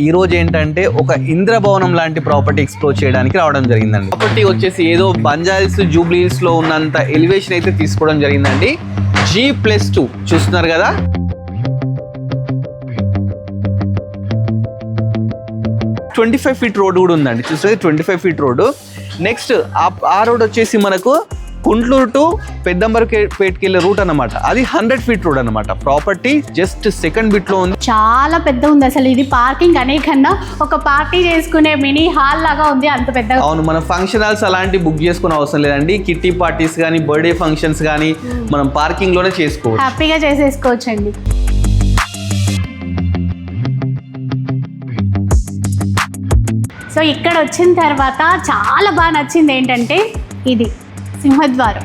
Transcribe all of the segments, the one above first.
ఈ రోజు ఏంటంటే ఒక ఇంద్రభవనం లాంటి ప్రాపర్టీ ఎక్స్ప్లోర్ చేయడానికి రావడం జరిగిందండి. ప్రాపర్టీ వచ్చేసి ఏదో బంజారాస్ జూబ్లీ హిల్స్ లో ఉన్నంత ఎలివేషన్ అయితే తీసుకోవడం జరిగిందండి. G+2 చూస్తున్నారు కదా. ట్వంటీ 25 ఫీట్ రోడ్ కూడా ఉందండి. చూస్తే 25 ఫీట్ రోడ్. నెక్స్ట్ ఆ రోడ్ వచ్చేసి మనకు కుంట్లూరు టు పెద్దంబర్పేటకి వెళ్ళే రూట్ అనమాట. అది 100 ఫీట్ రోడ్ అనమాట. ప్రాపర్టీ జస్ట్ సెకండ్ బిట్ లో ఉంది. చాలా పెద్ద ఉంది అసలు. ఇది పార్కింగ్ అనే కన్నా ఒక పార్టీ చేసుకునే మినీ హాల్ లాగా ఉంది, అంత పెద్ద. అవును, మనం ఫంక్షన్ హాల్స్ అలాంటి బుక్ చేసుకునే అవసరం లేదండి. కిట్టి పార్టీస్ కానీ బర్త్డే ఫంక్షన్స్ కానీ మనం పార్కింగ్ లోనే చేసుకోవచ్చు, హ్యాపీగా చేసేసుకోవచ్చు అండి. సో ఇక్కడ వచ్చిన తర్వాత చాలా బాగా నచ్చింది ఏంటంటే ఇది సింహద్వారం.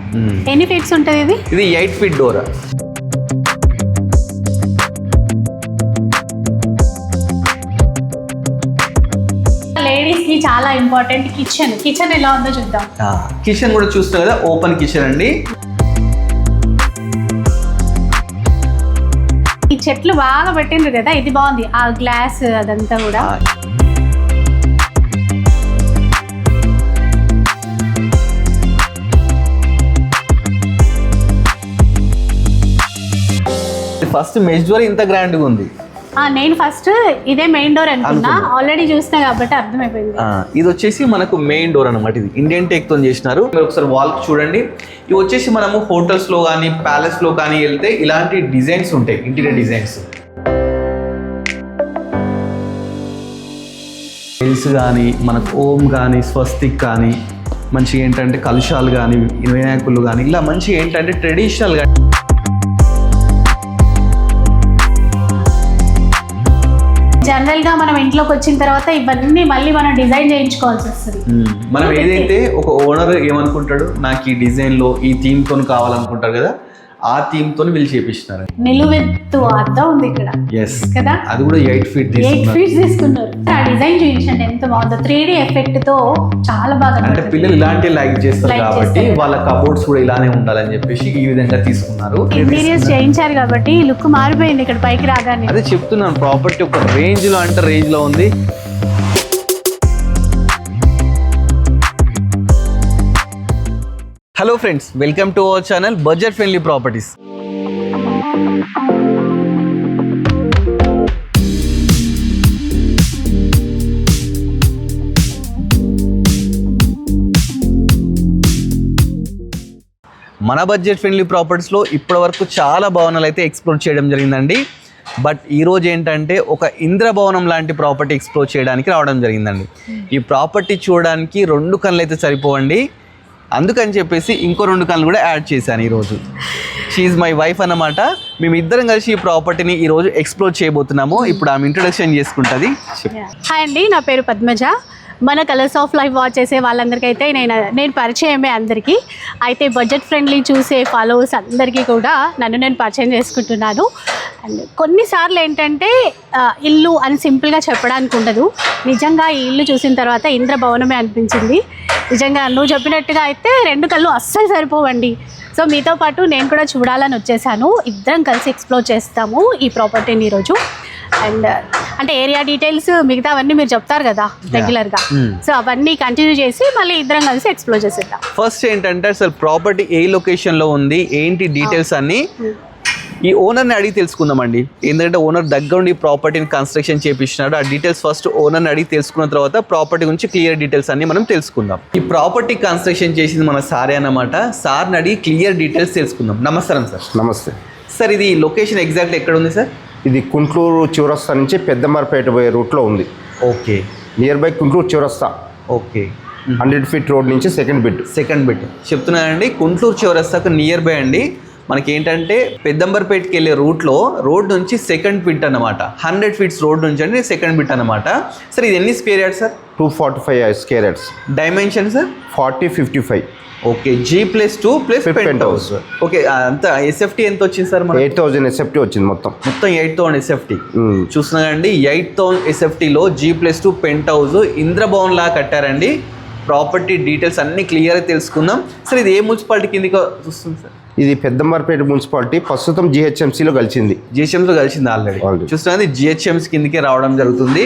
ఎన్ని ఫీట్స్ ఉంటుంది ఇది? ఇది 8 ఫీట్ డోర్. లేడీస్ కి చాలా ఇంపార్టెంట్ కిచెన్ ఎలా ఉందో చూద్దాం. కిచెన్ కూడా చూస్తున్నారు కదా, ఓపెన్ కిచెన్ అండి. ఈ చెట్లు బాగా పెట్టిండ్రు కదా, ఇది బాగుంది. ఆ గ్లాస్ అదంతా కూడా ఫస్ట్ మెష్ డోర్ ఇంత గ్రాండ్ గా ఉంది. నేను ఫస్ట్ ఇదే మెయిన్ డోర్ అనుకున్నా, ఆల్రెడీ చూసినా కాబట్టి అర్థమైపోయింది. ఇది వచ్చేసి మనకు మెయిన్ డోర్ అనమాట. ఇది ఇండియన్ టేక్ తో చేసినారు. మీరు ఒకసారి వాల్ చూడండి. ఇవి వచ్చేసి మనము హోటల్స్ లో కానీ ప్యాలెస్ లో కానీ వెళ్తే ఇలాంటి డిజైన్స్ ఉంటాయి, ఇంటీరియర్ డిజైన్స్. బెల్స్ కానీ మనకు ఓం కానీ స్వస్తిక్ కానీ మంచిగా ఏంటంటే కలుషాలు కానీ వినాయకులు కానీ ఇలా మంచిగా ఏంటంటే ట్రెడిషనల్ గా. జనరల్ గా మనం ఇంట్లోకి వచ్చిన తర్వాత ఇవన్నీ మళ్ళీ మనం డిజైన్ చేయించుకోవాల్సి వస్తుంది. మనం ఏదైతే ఒక ఓనర్ ఏమనుకుంటాడు, నాకు ఈ డిజైన్ లో ఈ థీమ్ తో కావాలనుకుంటారు కదా, ఆ థీమ్ తో వీళ్ళు చేపిస్తున్నారు. నిలువెత్తు అద్దం ఉంది ఇక్కడ కదా, అది కూడా 8 ఫీట్ తీసుకున్నారు. ఆ డిజైన్ చూపించండి ఎంత బాగుందో, 3D ఎఫెక్ట్ తో చాలా బాగా. అంటే పిల్లలు ఇలాంటి లైక్ చేస్తారు కాబట్టి వాళ్ళ కబోర్డ్స్ కూడా ఇలానే ఉండాలని చెప్పేసి ఈ విధంగా తీసుకున్నారు. ఇంటీరియర్స్ చేయించారు కాబట్టి లుక్ మారిపోయింది ఇక్కడ పైకి రాగానే. అదే చెప్తున్నాను, ప్రాపర్టీ ఒక రేంజ్ లో అంటే రేంజ్ లో ఉంది. Hello friends, welcome to our channel budget friendly properties. మన బడ్జెట్ ఫ్రెండ్లీ ప్రాపర్టీస్లో ఇప్పటి వరకు చాలా భవనాలు అయితే ఎక్స్ప్లోర్ చేయడం జరిగిందండి. బట్ ఈరోజు ఏంటంటే ఒక ఇంద్రభవనం లాంటి ప్రాపర్టీ ఎక్స్ప్లోర్ చేయడానికి రావడం జరిగిందండి. ఈ ప్రాపర్టీ చూడడానికి 2 కళ్ళు అయితే సరిపోవండి, అందుకని చెప్పేసి ఇంకో 2 కళ్ళు కూడా యాడ్ చేశాను ఈరోజు. షీఈ్ మై వైఫ్ అన్నమాట. మేము ఇద్దరం కలిసి ఈ ప్రాపర్టీని ఈరోజు ఎక్స్ప్లోర్ చేయబోతున్నాము. ఇప్పుడు ఆమె ఇంట్రొడక్షన్ చేసుకుంటుంది. హాయ్ అండి, నా పేరు పద్మజ. మన కలర్స్ ఆఫ్ లైఫ్ వాచ్ చేసే వాళ్ళందరికైతే నేను పరిచయమే అందరికీ. అయితే బడ్జెట్ ఫ్రెండ్లీ చూసే ఫాలోవర్స్ అందరికీ కూడా నేను పరిచయం చేసుకుంటున్నాను. అండ్ కొన్నిసార్లు ఏంటంటే ఇల్లు అని సింపుల్గా చెప్పడానికి ఉండదు. నిజంగా ఈ ఇల్లు చూసిన తర్వాత ఇంద్రభవనమే అనిపించింది. నిజంగా నువ్వు చెప్పినట్టుగా అయితే 2 కళ్ళు అస్సలు సరిపోవండి. సో మీతో పాటు నేను కూడా చూడాలని వచ్చేసాను. ఇద్దరం కలిసి ఎక్స్ప్లోర్ చేస్తాము ఈ ప్రాపర్టీని ఈరోజు. అండ్ అంటే ఏరియా డీటెయిల్స్ మిగతా అవన్నీ మీరు చెప్తారు కదా రెగ్యులర్గా, సో అవన్నీ కంటిన్యూ చేసి మళ్ళీ ఇద్దరం కలిసి ఎక్స్ప్లోర్ చేసేద్దాం. ఫస్ట్ ఏంటంటే అసలు ప్రాపర్టీ ఏ లొకేషన్లో ఉంది ఏంటి డీటెయిల్స్ అన్నీ ఈ ఓనర్ని అడిగి తెలుసుకుందామండి. ఎందుకంటే ఓనర్ దగ్గర ఉండి ప్రాపర్టీని కన్స్ట్రక్షన్ చేపించినాడు. ఆ డీటెయిల్స్ ఫస్ట్ ఓనర్ని అడిగి తెలుసుకున్న తర్వాత ప్రాపర్టీ గురించి క్లియర్ డీటెయిల్స్ అన్ని మనం తెలుసుకుందాం. ఈ ప్రాపర్టీ కన్స్ట్రక్షన్ చేసింది మన సారే అన్నమాట. సార్ని అడిగి క్లియర్ డీటెయిల్స్ తెలుసుకుందాం. నమస్కారం సార్. నమస్తే సార్. ఇది లొకేషన్ ఎగ్జాక్ట్ ఎక్కడ ఉంది సార్? ఇది కుంట్లూరు చివరస్తా నుంచి పెద్దంబర్పేట పోయే రూట్లో ఉంది. ఓకే, నియర్ బై కుంట్లూరు చివరస్తా. ఓకే, 100 ఫీట్ రోడ్ నుంచి సెకండ్ బిట్ చెప్తున్నానండి. కుంట్లూరు చివరస్తాకు నియర్ బై అండి. మనకి ఏంటంటే పెద్దంబర్పేటకి వెళ్ళే రోడ్ నుంచి సెకండ్ బిట్ అనమాట. 100 ఫీట్స్ రోడ్ నుంచి అండి సెకండ్ బిట్ అనమాట. సార్ ఇది ఎన్ని square yards sir? 245 square yards. Dimension sir? 40-55. Okay, G+2 plus penthouse. Okay, అంత ఎస్ఎఫ్టీ ఎంత వచ్చింది సార్? 8,000 ఎస్ఎఫ్టీ వచ్చింది మొత్తం 8,000 ఎస్ఎఫ్టీ. చూస్తున్నారండి, 8,000 ఎస్ఎఫ్టీలో G+2 పెంట్ హౌస్ ఇంద్రభవన్ లా కట్టారండి. ప్రాపర్టీ డీటెయిల్స్ అన్ని క్లియర్గా తెలుసుకుందాం. సార్ ఇది ఏ మున్సిపాలిటీ కిందకి వస్తుంది సార్? ఇది పెద్దంబర్పేట మున్సిపాలిటీ, ప్రస్తుతం జిహెచ్ఎంసీలో కలిసింది. ఆల్రెడీ చూస్తున్నది జిహెచ్ఎంసీ కిందకే రావడం జరుగుతుంది.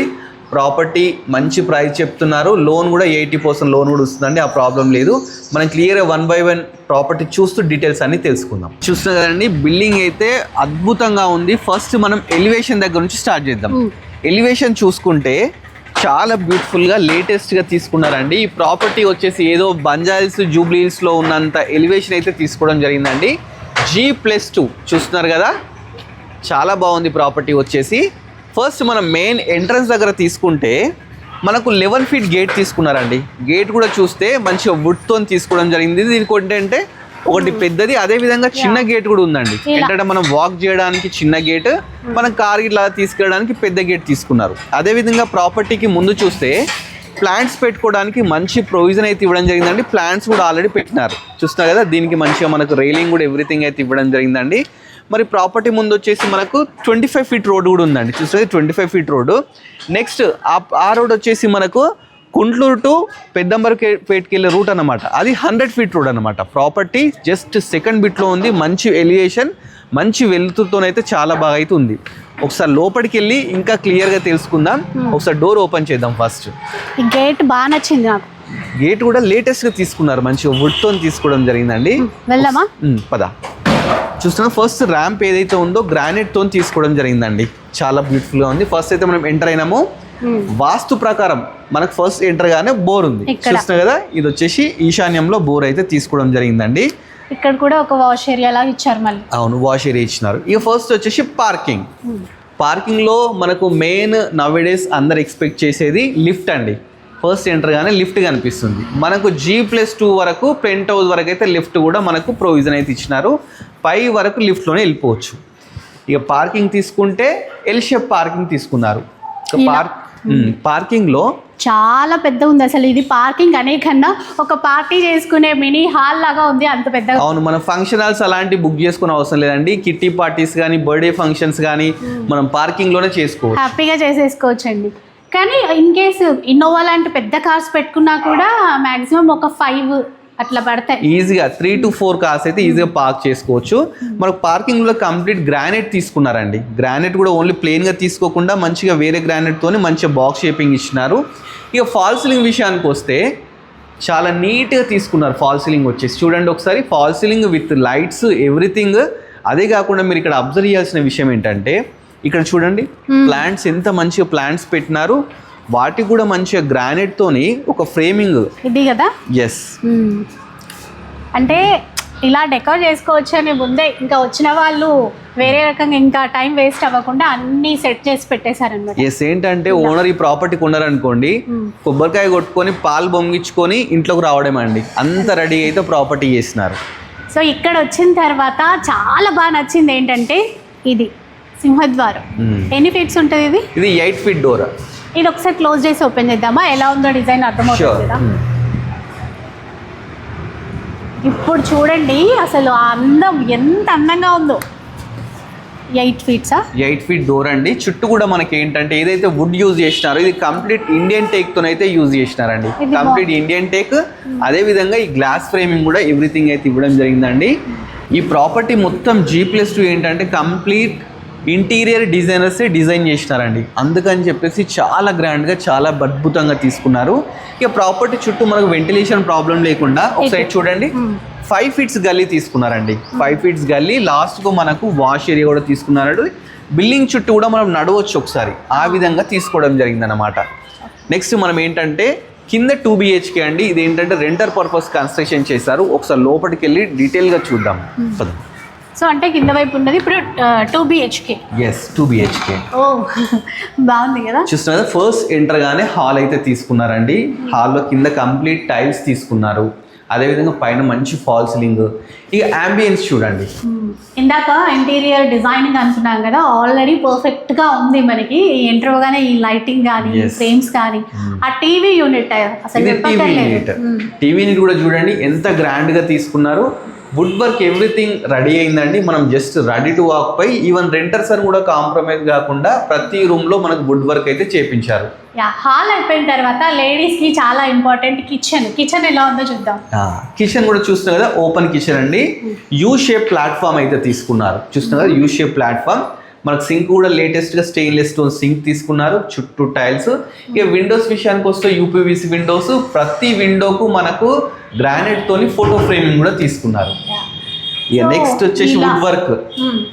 ప్రాపర్టీ మంచి ప్రైస్ చెప్తున్నారు, లోన్ కూడా 80% లోన్ కూడా వస్తుందండి, ఆ ప్రాబ్లం లేదు. మనం క్లియర్గా 1 by 1 ప్రాపర్టీ చూస్తూ డీటెయిల్స్ అన్ని తెలుసుకుందాం. చూస్తున్నారు కదండి, బిల్డింగ్ అయితే అద్భుతంగా ఉంది. ఫస్ట్ మనం ఎలివేషన్ దగ్గర నుంచి స్టార్ట్ చేద్దాం. ఎలివేషన్ చూసుకుంటే చాలా బ్యూటిఫుల్గా లేటెస్ట్గా తీసుకున్నారండి. ఈ ప్రాపర్టీ వచ్చేసి ఏదో బంజాయిల్స్ జూబ్లీహిల్స్లో ఉన్నంత ఎలివేషన్ అయితే తీసుకోవడం జరిగిందండి. G+2 చూస్తున్నారు కదా, చాలా బాగుంది ప్రాపర్టీ వచ్చేసి. ఫస్ట్ మనం మెయిన్ ఎంట్రన్స్ దగ్గర తీసుకుంటే మనకు 11 feet గేట్ తీసుకున్నారండి. గేట్ కూడా చూస్తే మంచిగా వుడ్తో తీసుకోవడం జరిగింది. దీనికి ఏంటంటే ఒకటి పెద్దది, అదే విధంగా చిన్న గేట్ కూడా ఉందండి. ఏంటంటే మనం వాక్ చేయడానికి చిన్న గేట్, మనం కార్ ఇట్లా తీసుకెళ్ళడానికి పెద్ద గేట్ తీసుకున్నారు. అదే విధంగా ప్రాపర్టీకి ముందు చూస్తే ప్లాంట్స్ పెట్టుకోవడానికి మంచి ప్రొవిజన్ అయితే ఇవ్వడం జరిగిందండి. ప్లాంట్స్ కూడా ఆల్రెడీ పెట్టినారు, చూస్తున్నారు కదా. దీనికి మంచిగా మనకు రైలింగ్ కూడా ఎవ్రీథింగ్ అయితే ఇవ్వడం జరిగిందండి. మరి ప్రాపర్టీ ముందు వచ్చేసి మనకు 25 feet రోడ్ కూడా ఉందండి. చూస్తే 25 feet రోడ్డు. నెక్స్ట్ ఆ రోడ్ వచ్చేసి మనకు కుంట్లూరు టు పెద్దంబర్పేటకి వెళ్ళే రూట్ అనమాట. అది 100 feet రోడ్ అనమాట. ప్రాపర్టీ జస్ట్ సెకండ్ బిట్లో ఉంది. మంచి ఎలివేషన్, మంచి వెలుతురుతోనైతే చాలా బాగా అయితే ఉంది. ఒకసారి లోపలికి వెళ్ళి ఇంకా క్లియర్గా తెలుసుకుందాం. ఒకసారి డోర్ ఓపెన్ చేద్దాం. ఫస్ట్ ఈ గేట్ బాగా నచ్చింది నాకు. గేట్ కూడా లేటెస్ట్గా తీసుకున్నారు, మంచిగా వుడ్తో తీసుకోవడం జరిగిందండి. వెళ్దామా? పద. చూస్తున్నా ఫస్ట్ ర్యాంప్ ఏదైతే ఉందో గ్రానైట్తో తీసుకోవడం జరిగిందండి. చాలా బ్యూటిఫుల్గా ఉంది. ఫస్ట్ అయితే మనం ఎంటర్ అయినాము. వాస్తు ప్రకారం మనకు ఫస్ట్ ఎంటర్ గానే బోర్ ఉంది, చూస్తున్నా కదా. ఇది వచ్చేసి ఈశాన్యంలో బోర్ అయితే తీసుకోవడం జరిగిందండి. ఇక్కడ కూడా ఒక వాష్ ఏరియా లాగా ఇచ్చారు మళ్ళీ. అవును, వాష్ ఏరియా ఇచ్చినారు. ఇక ఫస్ట్ వచ్చేసి పార్కింగ్. పార్కింగ్ లో మనకు మెయిన్ నవేడేస్ అందరు ఎక్స్పెక్ట్ చేసేది లిఫ్ట్ అండి. ఫస్ట్ ఎంటర్ గానే లిఫ్ట్ కనిపిస్తుంది మనకు. G+2 వరకు పెంట్ హౌస్ వరకు అయితే లిఫ్ట్ కూడా మనకు ప్రొవిజన్ అయితే ఇచ్చినారు. పై వరకు లిఫ్ట్లోనే వెళ్ళిపోవచ్చు. ఇక పార్కింగ్ తీసుకుంటే ఎల్ షేప్ పార్కింగ్ తీసుకున్నారు. పార్కింగ్ లో చాలా పెద్ద ఉంది అసలు. ఇది పార్కింగ్ అనే కన్నా ఒక పార్టీ చేసుకునే మినీ హాల్ లాగా ఉంది, అంత పెద్దగా. అవును, మన ఫంక్షన్ హాల్స్ అలాంటి బుక్ చేసుకునే అవసరం లేదండి. కిట్టి పార్టీస్ కానీ బర్త్డే ఫంక్షన్స్ కానీ మనం పార్కింగ్ లోనే చేసుకోవచ్చు, హ్యాపీగా చేసేసుకోవచ్చు అండి. కానీ ఇన్ కేసు ఇన్నోవా లాంటి పెద్ద కార్స్ పెట్టుకున్నా కూడా మాక్సిమం ఒక 5 అట్లా పడతాయి. ఈజీగా 3 to 4 కార్స్ అయితే ఈజీగా పార్క్ చేసుకోవచ్చు. మనకు పార్కింగ్ లో కంప్లీట్ గ్రానైట్ తీసుకున్నారండి. గ్రానైట్ కూడా ఓన్లీ ప్లెయిన్ గా తీసుకోకుండా మంచిగా వేరే గ్రానైట్ తోని మంచిగా బాక్స్ షేపింగ్ ఇచ్చినారు. ఇక ఫాల్ సీలింగ్ విషయానికి వస్తే చాలా నీట్గా తీసుకున్నారు. ఫాల్ సీలింగ్ వచ్చేసి చూడండి ఒకసారి, fall ceiling with lights everything. అదే కాకుండా మీరు ఇక్కడ అబ్జర్వ్ చేయాల్సిన విషయం ఏంటంటే ఇక్కడ చూడండి ప్లాంట్స్ ఎంత మంచిగా ప్లాంట్స్ పెట్టినారు. వాటికి కూడా మంచిగా గ్రానైట్ తోని ఒక ఫ్రేమింగ్ ఇది కదా. ఎస్, అంటే ఇలా డెకర్ చేసుకోవచ్చు అని ముందే ఇంకా వచ్చిన వాళ్ళు వేరే రకంగా ఇంకా టైం వేస్ట్ అవ్వకుండా అన్ని సెట్ చేసి పెట్టేశారనమాట. ఎస్, ఏంటంటే ఓనర్ ఈ ప్రాపర్టీ కొన్నారనుకోండి, కొబ్బరికాయ కొట్టుకొని పాలు బొంగించుకొని ఇంట్లోకి రావడమే అండి, అంత రెడీ అయితే ప్రాపర్టీ చేసినారు. సో ఇక్కడ వచ్చిన తర్వాత చాలా బాగా నచ్చింది ఏంటంటే ఇది సింహద్వారం. ఎన్ని ఫీట్స్ ఉంటుంది ఇది? ఇది 8 feet డోర్. ఇది ఒకసారి క్లోజ్ చేసి ఓపెన్ చేద్దామా, ఎలా ఉందో డిజైన్ అర్థమవుతుంది కదా. ఇప్పుడు చూడండి అసలు ఆ అందం ఎంత అందంగా ఉందో. 8 feet 8 feet డోర్ అండి. చుట్టూ కూడా మనకి ఏంటంటే ఏదైతే వుడ్ యూజ్ చేసినారో ఇది కంప్లీట్ ఇండియన్ టేక్ తోనైతే యూజ్ చేసినారండి. Complete Indian teak. అదే విధంగా ఈ గ్లాస్ ఫ్రేమింగ్ కూడా ఎవ్రీథింగ్ అయితే ఇవ్వడం జరిగిందండి. ఈ ప్రాపర్టీ మొత్తం G+2 ఏంటంటే కంప్లీట్ ఇంటీరియర్ డిజైనర్సే డిజైన్ చేసినారండి. అందుకని చెప్పేసి చాలా గ్రాండ్గా చాలా అద్భుతంగా తీసుకున్నారు. ఇక ప్రాపర్టీ చుట్టూ మనకు వెంటిలేషన్ ప్రాబ్లం లేకుండా ఒక సైడ్ చూడండి 5 feet గల్లీ తీసుకున్నారండి. 5 feet గల్లీ, లాస్ట్కు మనకు వాష్ ఏరియా కూడా తీసుకున్నారు. బిల్డింగ్ చుట్టూ కూడా మనం నడవచ్చు ఒకసారి, ఆ విధంగా తీసుకోవడం జరిగిందనమాట. నెక్స్ట్ మనం ఏంటంటే కింద 2 BHK అండి. ఇది ఏంటంటే రెంటర్ పర్పస్ కన్స్ట్రక్షన్ చేశారు. ఒకసారి లోపలికి వెళ్ళి డీటెయిల్గా చూద్దాం. సో అంటే కింద వైపు ఉన్నది ఇప్పుడు 2 BHK. Yes, 2 BHK. ఓ బాగుంది కదా. చూస్తున్నారు ఫస్ట్ ఎంటర్ గానే హాల్ అయితే తీసుకున్నారండి. హాల్లో కింద కంప్లీట్ టైల్స్ తీసుకున్నారు. అదేవిధంగా పైన మంచి ఫాల్ సీలింగ్. ఇక అంబియన్స్ చూడండి. ఇందాక ఇంటీరియర్ డిజైనింగ్ అనుకున్నాం కదా, ఆల్రెడీ పర్ఫెక్ట్గా ఉంది మనకి. ఎంటర్ అవగానే ఈ లైటింగ్ కానీ ఫ్రేమ్స్ కానీ ఆ టీవీ యూనిట్ అసలు టీవీ యూనిట్ కూడా చూడండి ఎంత గ్రాండ్గా తీసుకున్నారు. వుడ్ వర్క్ ఎవ్రీథింగ్ రెడీ అయిందండి. మనం జస్ట్ రెడీ టు వాక్ పై ఈవెన్ రెంటర్స్ అని కూడా కాంప్రమైజ్ కాకుండా ప్రతి రూమ్ లో మనకు వుడ్ వర్క్ అయితే చేపించారు. హాల్ అయిపోయిన తర్వాత లేడీస్ కి చాలా ఇంపార్టెంట్ కిచెన్ ఎలా ఉందో చూద్దాం. కిచెన్ కూడా చూస్తున్నాం కదా, ఓపెన్ కిచెన్ అండి. యూ షేప్ ప్లాట్ఫామ్ అయితే తీసుకున్నారు. చూస్తున్నాం కదా, యూ షేప్ ప్లాట్ఫామ్. మనకు సింక్ కూడా లేటెస్ట్గా స్టెయిన్లెస్ స్టోన్ సింక్ తీసుకున్నారు, చుట్టూ టైల్స్. ఇక విండోస్ విషయానికి వస్తే యూపీవీసీ విండోస్, ప్రతి విండోకు మనకు గ్రానైట్ తోని ఫోటో ఫ్రేమింగ్ కూడా తీసుకున్నారు. ఇక నెక్స్ట్ వచ్చేసి వుడ్ వర్క్.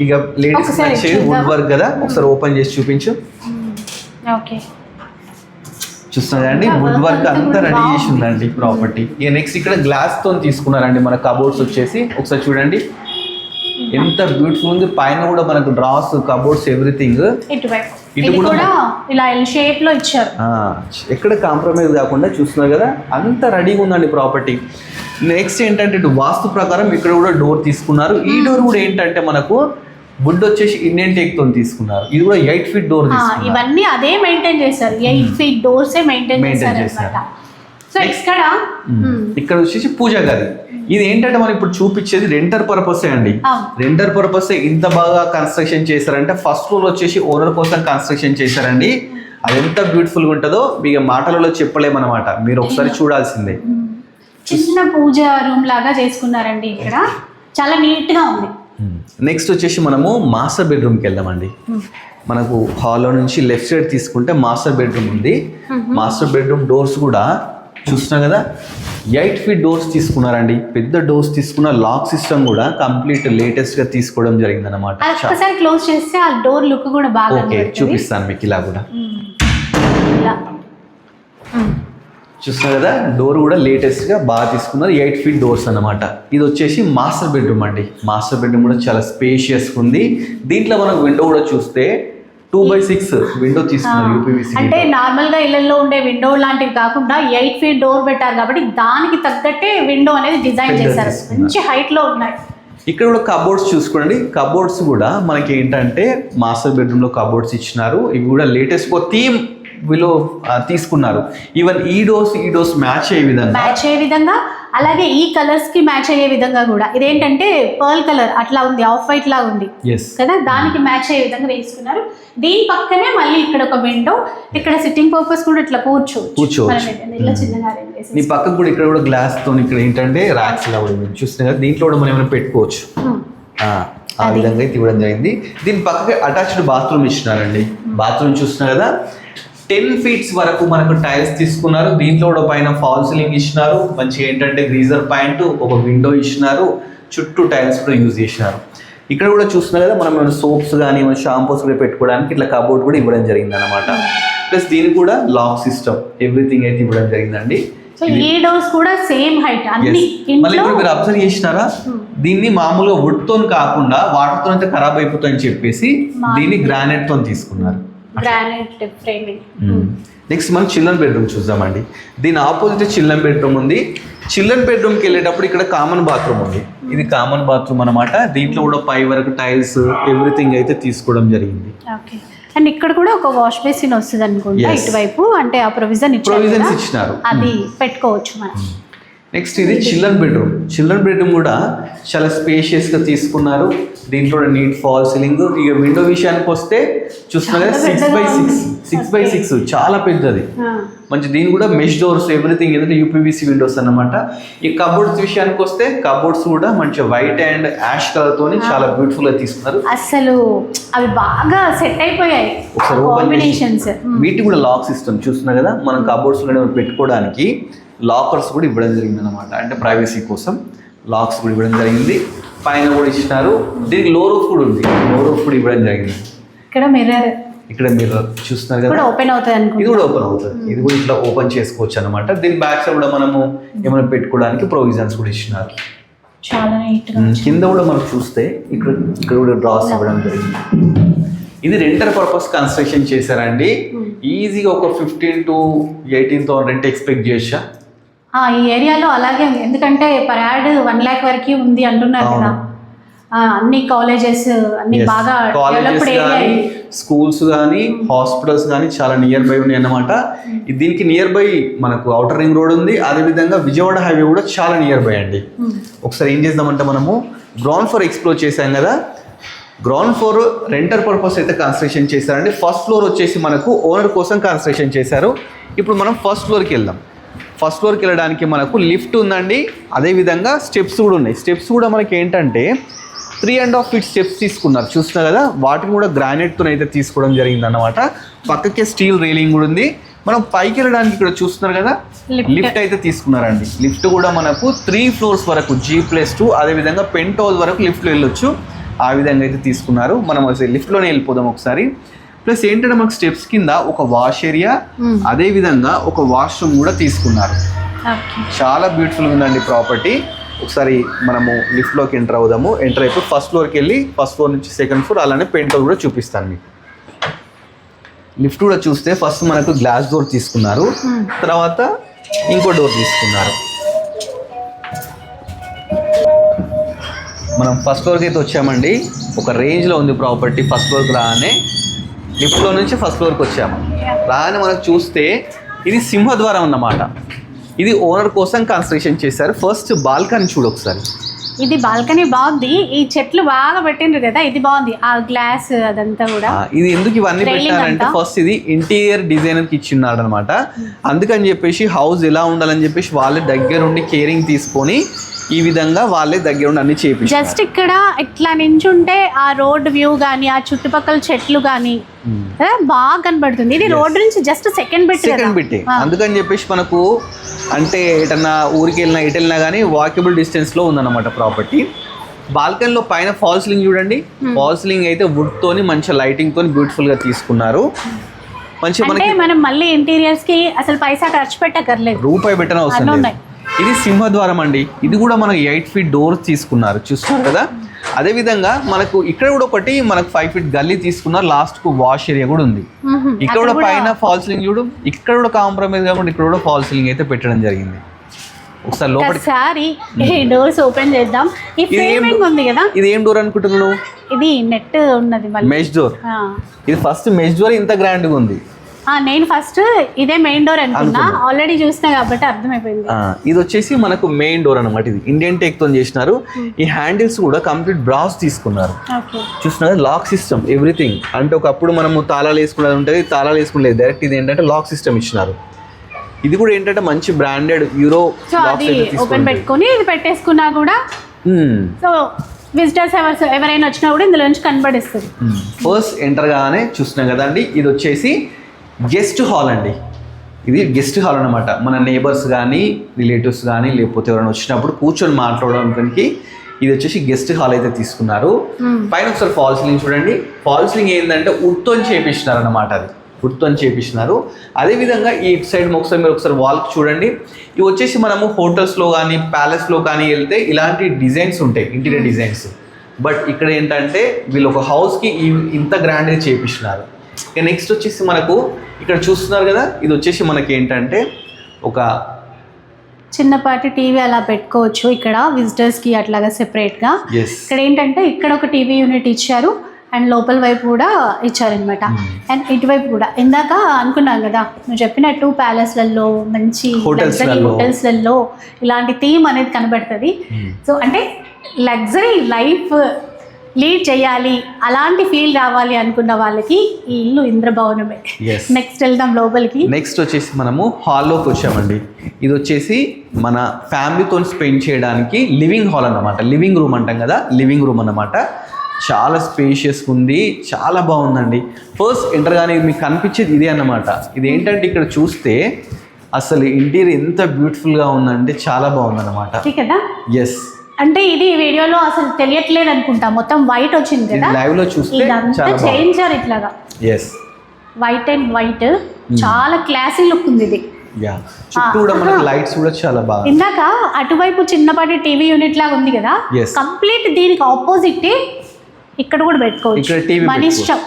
ఇక లేడీస్ వచ్చేసి వుడ్ వర్క్ కదా, ఒకసారి ఓపెన్ చేసి చూపించు. ఓకే, చూస్తున్నారండి వుడ్ వర్క్ అంతా రెడీ చేసి ఉందండి ప్రాపర్టీ. ఇక నెక్స్ట్ ఇక్కడ గ్లాస్ తో తీసుకున్నారండి మన కబోర్డ్స్ వచ్చేసి. ఒకసారి చూడండి ఎంత బ్యూటిఫుల్ ఉంది. పైన కూడా మనకు డ్రాస్, కబోర్డ్స్, ఎవ్రీథింగ్. ఇటు కూడా ఇలా ఎల్ షేప్ లో ఇచ్చారు. ఎక్కడ కాంప్రమైజ్ కాకుండా చూస్తున్నారు కదా, అంత రెడీగా ఉందండి ప్రాపర్టీ. నెక్స్ట్ ఏంటంటే ఇటు వాస్తు ప్రకారం ఇక్కడ కూడా డోర్ తీసుకున్నారు. ఈ డోర్ కూడా ఏంటంటే మనకు వుడ్ వచ్చేసి ఇండియన్ టేక్ తో తీసుకున్నారు. ఇది కూడా 8 feet డోర్ తీసుకున్నారు. ఇవన్నీ అదే మెయింటైన్ చేశారు, 8 feet డోర్స్ మెయింటైన్ చేశారు. సో ఇక్కడ వచ్చేసి పూజా గది. ఇది ఏంటంటే మనం ఇప్పుడు చూపించేది రెంటర్ పర్పస్ అండి. రెంటర్ పర్పస్ ఇంత బాగా కన్స్ట్రక్షన్ చేశారంటే ఫస్ట్ ఫ్లోర్ వచ్చేసి ఓనర్ కోసం కన్స్ట్రక్షన్ చేశారండి. అది ఎంత బ్యూటిఫుల్ గా ఉంటుందో మీకు మాటలలో చెప్పలేమన్నమాట, మీరు ఒకసారి చూడాల్సిందే. చిన్న పూజ రూమ్ లాగా చేసుకున్నారండి, ఇక్కడ చాలా నీట్ గా ఉంది. నెక్స్ట్ వచ్చేసి మనము మాస్టర్ బెడ్రూమ్కి వెళ్దామండి. మనకు హాల్లో నుంచి లెఫ్ట్ సైడ్ తీసుకుంటే మాస్టర్ బెడ్రూమ్ ఉంది. మాస్టర్ బెడ్రూమ్ డోర్స్ కూడా చూస్తున్నాం కదా, 8 feet డోర్స్ తీసుకున్నారండి. పెద్ద డోర్స్ తీసుకున్న, లాక్ సిస్టమ్ కూడా కంప్లీట్ లేటెస్ట్ గా తీసుకోవడం జరిగింది అనమాట. ఒకసారి క్లోజ్ చేస్తే ఆ డోర్ లుక్ కూడా బాగా ఓకే చూపిస్తాను మీకు. ఇలా కూడా చూస్తున్నారు కదా, డోర్ కూడా లేటెస్ట్ గా బాగా తీసుకున్నారు. 8 feet డోర్స్ అన్నమాట. ఇది వచ్చేసి మాస్టర్ బెడ్రూమ్ అండి. మాస్టర్ బెడ్రూమ్ కూడా చాలా స్పేషియస్ ఉంది. దీంట్లో మనం విండో కూడా చూస్తే 2/6 విండో తీసుకున్నారు యూపీవీసీ. అంటే నార్మల్ గా ఇళ్లలో ఉండే విండో లాంటివి కాకుండా 8 feet డోర్ పెట్టారు కాబట్టి దానికి తగ్గట్టే విండో అనేది డిజైన్ చేశారు. మంచి హైట్ లో ఉన్నాయి. ఇక్కడ కూడా కబోర్డ్స్ చూసుకోండి. కబోర్డ్స్ కూడా మనకి ఏంటంటే మాస్టర్ బెడ్రూమ్ లో కబోర్డ్స్ ఇచ్చినారు. ఇవి కూడా లేటెస్ట్ థీమ్ వీళ్ళు తీసుకున్నారు. ఈవెన్ ఈ డోర్స్ మ్యాచ్ అయ్యే విధంగా అలాగే ఈ కలర్స్ కి మ్యాచ్ అయ్యే విధంగా కూడా. ఇదేంటంటే పర్ల్ కలర్ అట్లా ఉంది, ఆఫ్ వైట్ లా ఉంది కదా, దానికి మ్యాచ్ అయ్యే విధంగా వేసుకున్నారు. దీని పక్కనే మళ్ళీ ఇక్కడ ఒక విండో, ఇక్కడ సిట్టింగ్ పర్పస్ కూడా ఇట్లా కూర్చోవచ్చు. ఇలా చిన్నగా నీ పక్కకు కూడా ఇక్కడ కూడా గ్లాస్ తో ఇక్కడ ఏంటంటే ర్యాక్స్ లా కూడా చూస్తున్నాయి కదా, దీంట్లో కూడా మనం ఏమైనా పెట్టుకోవచ్చు. ఆ విధంగా అయితే ఇవ్వడం జరిగింది. దీని పక్కకి అటాచ్డ్ బాత్రూమ్ ఇచ్చినారండి. బాత్రూమ్ చూస్తున్నారు కదా, 10 feet వరకు మనకు టైల్స్ తీసుకున్నారు. దీంట్లో కూడా పైన ఫాల్ సీలింగ్ ఇచ్చినారు. మంచిగా ఏంటంటే గ్రీజర్ పాయింట్, ఒక విండో ఇచ్చినారు, చుట్టూ టైల్స్ కూడా యూజ్ చేసినారు. ఇక్కడ కూడా చూస్తున్నారు కదా, మనం ఏమైనా సోప్స్ కానీ ఏమైనా షాంపూస్ కూడా పెట్టుకోవడానికి ఇట్లా కబోర్డ్ కూడా ఇవ్వడం జరిగింది అనమాట. ప్లస్ దీనికి కూడా లాక్ సిస్టమ్ ఎవ్రీథింగ్ అయితే ఇవ్వడం జరిగిందండి. ఈ డోర్స్ కూడా సేమ్ హైట్ అన్ని. మళ్ళీ ఇప్పుడు మీరు అబ్జర్వ్ చేసినారా, దీన్ని మామూలుగా వుడ్ తో కాకుండా వాటర్ తో అయితే ఖరాబ్ అయిపోతుందని చెప్పేసి దీన్ని గ్రానైట్ తో తీసుకున్నారు. Granite framing. నెక్స్ట్ మనం చిల్డ్రన్ బెడ్రూమ్ చూద్దామండి. దీని ఆపోజిట్ చిల్డ్రన్ బెడ్రూమ్ ఉంది. చిల్డ్రన్ బెడ్రూమ్కి వెళ్ళేటప్పుడు ఇక్కడ కామన్ బాత్రూమ్ ఉంది. ఇది కామన్ బాత్రూమ్ అనమాట. దీంట్లో కూడా పై వరకు టైల్స్ ఎవ్రీథింగ్ అయితే తీసుకోవడం జరిగింది. అండ్ ఇక్కడ కూడా ఒక వాష్ బేసిన్ వస్తుంది అనుకుంటా ఇటువైపు, అంటే ఆ ప్రొవిజన్స్ ఇచ్చినారు, అది పెట్టుకోవచ్చు మనం. నెక్స్ట్ ఇది చిల్డ్రన్ బెడ్రూమ్. చిల్డ్రన్ బెడ్రూమ్ కూడా చాలా స్పేషియస్గా తీసుకున్నారు. దీంట్లో నీట్ ఫాల్ సీలింగ్. ఇక విండో విషయానికి వస్తే చూస్తున్నారు కదా, 6x6 చాలా పెద్దది. మంచి దీని కూడా మెష్ డోర్స్ ఎవ్రీథింగ్, ఎందుకంటే యూపీవీసీ విండోస్ అన్నమాట. ఈ కబోర్డ్స్ విషయానికి వస్తే కబోర్డ్స్ కూడా మంచి వైట్ అండ్ యాష్ కలర్ తోని చాలా బ్యూటిఫుల్ గా తీసుకున్నారు. అసలు అవి బాగా సెట్ అయిపోయాయి కాంబినేషన్స్. వీటి కూడా లాక్ సిస్టమ్ చూస్తున్నారు కదా, మనం కబోర్డ్స్ పెట్టుకోవడానికి లాకర్స్ కూడా ఇవ్వడం జరిగింది అనమాట. అంటే ప్రైవసీ కోసం లాక్స్ కూడా ఇవ్వడం జరిగింది. పైన కూడా ఇచ్చినారు. దీనికి లో రూఫ్ కూడా ఉంది. లో రూఫ్ కూడా ఇవ్వడం జరిగింది. ఇక్కడ మిర్రర్ చూస్తున్నారు కదా, ఓపెన్ అవుతుంది. ఇది కూడా ఓపెన్ అవుతుంది. ఇది కూడా ఇట్లా ఓపెన్ చేసుకోవచ్చు అనమాట. దీని బ్యాక్ సైడ్ కూడా మనము ఏమైనా పెట్టుకోవడానికి ప్రొవిజన్స్ కూడా ఇచ్చినారు. చాలా నీట్ గా. కింద కూడా మనం చూస్తే ఇక్కడ కూడా డ్రాస్ ఇవ్వడం జరిగింది. ఇది రెంటర్ పర్పస్ కన్స్ట్రక్షన్ చేశారండి. ఈజీగా ఒక 15 to 18,000 రెంట్ ఎక్స్పెక్ట్ చేసా. ఈ ఏరియాలో అలాగే ఉంది, ఎందుకంటే పర్ యాడ్ 1 lakh వరకు ఉంది అంటున్నారు కదా. అన్ని కాలేజెస్ అన్ని బాగా డెవలప్డ్ ఏరియా, స్కూల్స్ కానీ హాస్పిటల్స్ కానీ చాలా నియర్ బై ఉన్నాయి అన్నమాట. దీనికి నియర్ బై మనకు ఔటర్ రింగ్ రోడ్ ఉంది. అదేవిధంగా విజయవాడ హైవే కూడా చాలా నియర్ బై అండి. ఒకసారి ఏం చేద్దామంటే మనము గ్రౌండ్ ఫ్లోర్ ఎక్స్ప్లోర్ చేసాం కదా, గ్రౌండ్ ఫ్లోర్ రెంటర్ పర్పస్ అయితే కన్స్ట్రక్షన్ చేశారండి. ఫస్ట్ ఫ్లోర్ వచ్చేసి మనకు ఓనర్ కోసం కన్స్ట్రక్షన్ చేశారు. ఇప్పుడు మనం ఫస్ట్ ఫ్లోర్కి వెళ్దాం. ఫస్ట్ ఫ్లోర్కి వెళ్ళడానికి మనకు లిఫ్ట్ ఉందండి. అదేవిధంగా స్టెప్స్ కూడా ఉన్నాయి. స్టెప్స్ కూడా మనకి ఏంటంటే 3.5 feet స్టెప్స్ తీసుకున్నారు చూస్తున్నారు కదా, వాటిని కూడా గ్రానైట్తో అయితే తీసుకోవడం జరిగింది అన్నమాట. పక్కకే స్టీల్ రైలింగ్ కూడా ఉంది. మనం పైకి వెళ్ళడానికి ఇక్కడ చూస్తున్నారు కదా లిఫ్ట్ అయితే తీసుకున్నారండి. లిఫ్ట్ కూడా మనకు 3 floors వరకు G+2, అదేవిధంగా పెంట్ హౌస్ వరకు లిఫ్ట్లో వెళ్ళొచ్చు, ఆ విధంగా అయితే తీసుకున్నారు. మనం అసలు లిఫ్ట్లోనే వెళ్ళిపోదాం ఒకసారి. ప్లస్ ఏంటంటే మనకు స్టెప్స్ కింద ఒక వాష్ ఏరియా, అదేవిధంగా ఒక వాష్రూమ్ కూడా తీసుకున్నారు. చాలా బ్యూటిఫుల్గా ఉందండి ప్రాపర్టీ. ఒకసారి మనము లిఫ్ట్లోకి ఎంటర్ అవుదాము. ఎంటర్ అయిపోయి ఫస్ట్ ఫ్లోర్కి వెళ్ళి ఫస్ట్ ఫ్లోర్ నుంచి సెకండ్ ఫ్లోర్ అలానే పెంట్ హౌస్ కూడా చూపిస్తాను మీకు. లిఫ్ట్ కూడా చూస్తే ఫస్ట్ మనకు గ్లాస్ డోర్ తీసుకున్నారు, తర్వాత ఇంకో డోర్ తీసుకున్నారు. మనం ఫస్ట్ ఫ్లోర్కి అయితే వచ్చామండి. ఒక రేంజ్లో ఉంది ప్రాపర్టీ. ఫస్ట్ ఫ్లోర్కి రాగానే లిఫ్ట్లో నుంచి ఫస్ట్ ఫ్లోర్కి వచ్చాము. రాగానే మనకు చూస్తే ఇది సింహద్వారం అన్నమాట. ఇది ఓనర్ కోసం కన్స్ట్రక్షన్ చేశారు. ఫస్ట్ బాల్కనీ చూడు ఒకసారి. ఇది బాల్కనీ బాగుంది, ఈ చెట్లు బాగా పెట్టిండ్రు కదా, ఇది బాగుంది. ఆ గ్లాస్ అదంతా కూడా ఇది ఎందుకు ఇవన్నీ పెట్టారంటే ఫస్ట్ ఇది ఇంటీరియర్ డిజైనర్కి ఇచ్చిన్నాడు అనమాట. అందుకని చెప్పేసి హౌస్ ఎలా ఉండాలని చెప్పేసి వాళ్ళే దగ్గరుండి కేరింగ్ తీసుకొని ఈ విధంగా వాళ్ళే దగ్గర ఉండి అన్ని చేపించారు. జస్ట్ ఇక్కడ ఇట్లా నించుంటే ఆ రోడ్ వ్యూ కానీ ఆ చుట్టుపక్కల చెట్లు కానీ బాగా కనబడుతుంది. ఇది రోడ్ నుంచి జస్ట్ సెకండ్ బిట్. అందుకని చెప్పేసి మనకు అంటే ఎటన్నా ఊరికి వెళ్ళినా ఎటు వెళ్ళినా కానీ వాకబుల్ డిస్టెన్స్ లో ఉందన్నమాట ప్రాపర్టీ. బాల్కనీలో పైన ఫాల్ సీలింగ్ చూడండి. ఫాల్ సీలింగ్ అయితే వుడ్ తోని మంచి లైటింగ్ తోని బ్యూటిఫుల్ గా తీసుకున్నారు. మంచి మనకి మనం మళ్ళీ ఇంటీరియర్స్ కి అసలు పైసా ఖర్చు పెట్టకర్లేదు, రూపాయి పెట్టిన అవసరం లేదు. ఇది సింహద్వారం అండి. ఇది కూడా మనకు 8 feet డోర్ తీసుకున్నారు చూస్తున్నారు కదా. అదే విధంగా మనకు ఇక్కడ కూడా ఒకటి మనకు 5 feet గల్లీ తీసుకున్నారు. లాస్ట్ కు వాష్ ఏరియా కూడా ఉంది. ఇక్కడ కూడా పైన ఫాల్ సీలింగ్ చూడు. ఇక్కడ కూడా కాంప్రమైజ్ కాకుండా ఇక్కడ కూడా ఫాల్ సీలింగ్ అయితే పెట్టడం జరిగింది. ఒకసారి లోపలికి డోర్స్ ఓపెన్ చేద్దాం. ఈ ఫ్రేమింగ్ ఉంది కదా, ఇది ఏం డోర్ అనుకుంటున్నావు? ఇది నెట్ ఉన్నది, మెష్ డోర్. ఇది ఫస్ట్ మెష్ డోర్ ఇంత గ్రాండ్ గా ఉంది. నేను ఫస్ట్ ఇదే మెయిన్ డోర్ అనుకున్నా, ఆల్రెడీ చూసినా కాబట్టి అర్థమైపోయింది. ఇది వచ్చేసి మనకు మెయిన్ డోర్ అనమాట. ఇది ఇండియన్ టేక్ తో చేసినారు. ఈ హ్యాండిల్స్ కూడా కంప్లీట్ బ్రాస్ తీసుకున్నారు. చూస్తున్నారు లాక్ సిస్టమ్ ఎవ్రీథింగ్. అంటే ఒకప్పుడు మనము తాళాలు వేసుకునేది ఉంటుంది, తాళాలు వేసుకునేది డైరెక్ట్. ఇది ఏంటంటే లాక్ సిస్టమ్ ఇచ్చినారు. ఇది కూడా ఏంటంటే మంచి బ్రాండెడ్ యూరో ఓపెన్ పెట్టుకొని ఇది పెట్టేసుకున్నా కూడా సో విజిటర్స్ ఎవరైనా వచ్చినా కూడా ఇందులో నుంచి కనబడిస్తుంది. ఫస్ట్ ఎంటర్ గానే చూస్తున్నాం కదండి, ఇది వచ్చేసి గెస్ట్ హాల్ అండి. ఇది గెస్ట్ హాల్ అనమాట. మన నేబర్స్ కానీ రిలేటివ్స్ కానీ లేకపోతే ఎవరైనా వచ్చినప్పుడు కూర్చొని మాట్లాడడానికి ఇది వచ్చేసి గెస్ట్ హాల్ అయితే తీసుకున్నారు. పైన ఒకసారి ఫాల్ సీలింగ్ చూడండి. ఫాల్ సీలింగ్ ఏంటంటే వుడ్తో చేపించినారు అనమాట. అది వుడ్తో చేపించినారు. అదేవిధంగా ఈ సైడ్ ఒకసారి మీరు ఒకసారి వాల్కి చూడండి. ఇవి వచ్చేసి మనము హోటల్స్లో కానీ ప్యాలెస్లో కానీ వెళ్తే ఇలాంటి డిజైన్స్ ఉంటాయి, ఇంటీరియర్ డిజైన్స్. బట్ ఇక్కడ ఏంటంటే వీళ్ళు ఒక హౌస్కి ఇంత గ్రాండ్గా చేపించినారు. ఇక నెక్స్ట్ వచ్చేసి మనకు ఇక్కడ చూస్తున్నారు కదా, ఇది వచ్చేసి మనకి ఏంటంటే ఒక చిన్నపాటి టీవీ అలా పెట్టుకోవచ్చు ఇక్కడ విజిటర్స్కి అట్లాగా సెపరేట్గా. ఇక్కడ ఏంటంటే ఇక్కడ ఒక టీవీ యూనిట్ ఇచ్చారు అండ్ లోపల వైపు కూడా ఇచ్చారనమాట. అండ్ ఇటువైపు కూడా ఇందాక అనుకున్నాం కదా నువ్వు చెప్పినట్టు ప్యాలెస్లలో మంచి హోటల్స్లలో ఇలాంటి థీమ్ అనేది కనబడుతుంది. సో అంటే లగ్జరీ లైఫ్ లీడ్ చేయాలి, అలాంటి ఫీల్ రావాలి అనుకున్న వాళ్ళకి ఈ ఇల్లు ఇంద్రభవనమే. నెక్స్ట్ వెళ్దాం లోపలికి. నెక్స్ట్ వచ్చేసి మనము హాల్లోకి వచ్చామండి. ఇది వచ్చేసి మన ఫ్యామిలీతో స్పెండ్ చేయడానికి లివింగ్ హాల్ అన్నమాట. లివింగ్ రూమ్ అంటాం కదా, లివింగ్ రూమ్ అన్నమాట. చాలా స్పేషియస్గా ఉంది, చాలా బాగుందండి. ఫస్ట్ ఎంటర్ కానీ మీకు కనిపించేది ఇదే అన్నమాట. ఇది ఏంటంటే ఇక్కడ చూస్తే అసలు ఇంటీరియర్ ఎంత బ్యూటిఫుల్గా ఉందంటే చాలా బాగుందన్నమాట. ఎస్, అంటే ఇది వీడియోలో అసలు తెలియట్లేదు అనుకుంటా, మొత్తం వైట్ వచ్చింది కదా, లైవ్ లో చూస్తే చాలా చేయించారు ఇట్లాగా. yes వైట్ అండ్ వైట్ చాలా క్లాసీ లుక్ ఉంది ఇది. యా, చుట్టూ కూడా మనకి లైట్స్ కూడా చాలా బాగా. ఇందాక అటువైపు చిన్నపాటి టీవీ యూనిట్ లాగా ఉంది కదా, కంప్లీట్ దీనికి ఆపోజిట్ ఇక్కడ కూడా పెట్టుకోవచ్చు. మన ఇష్టం,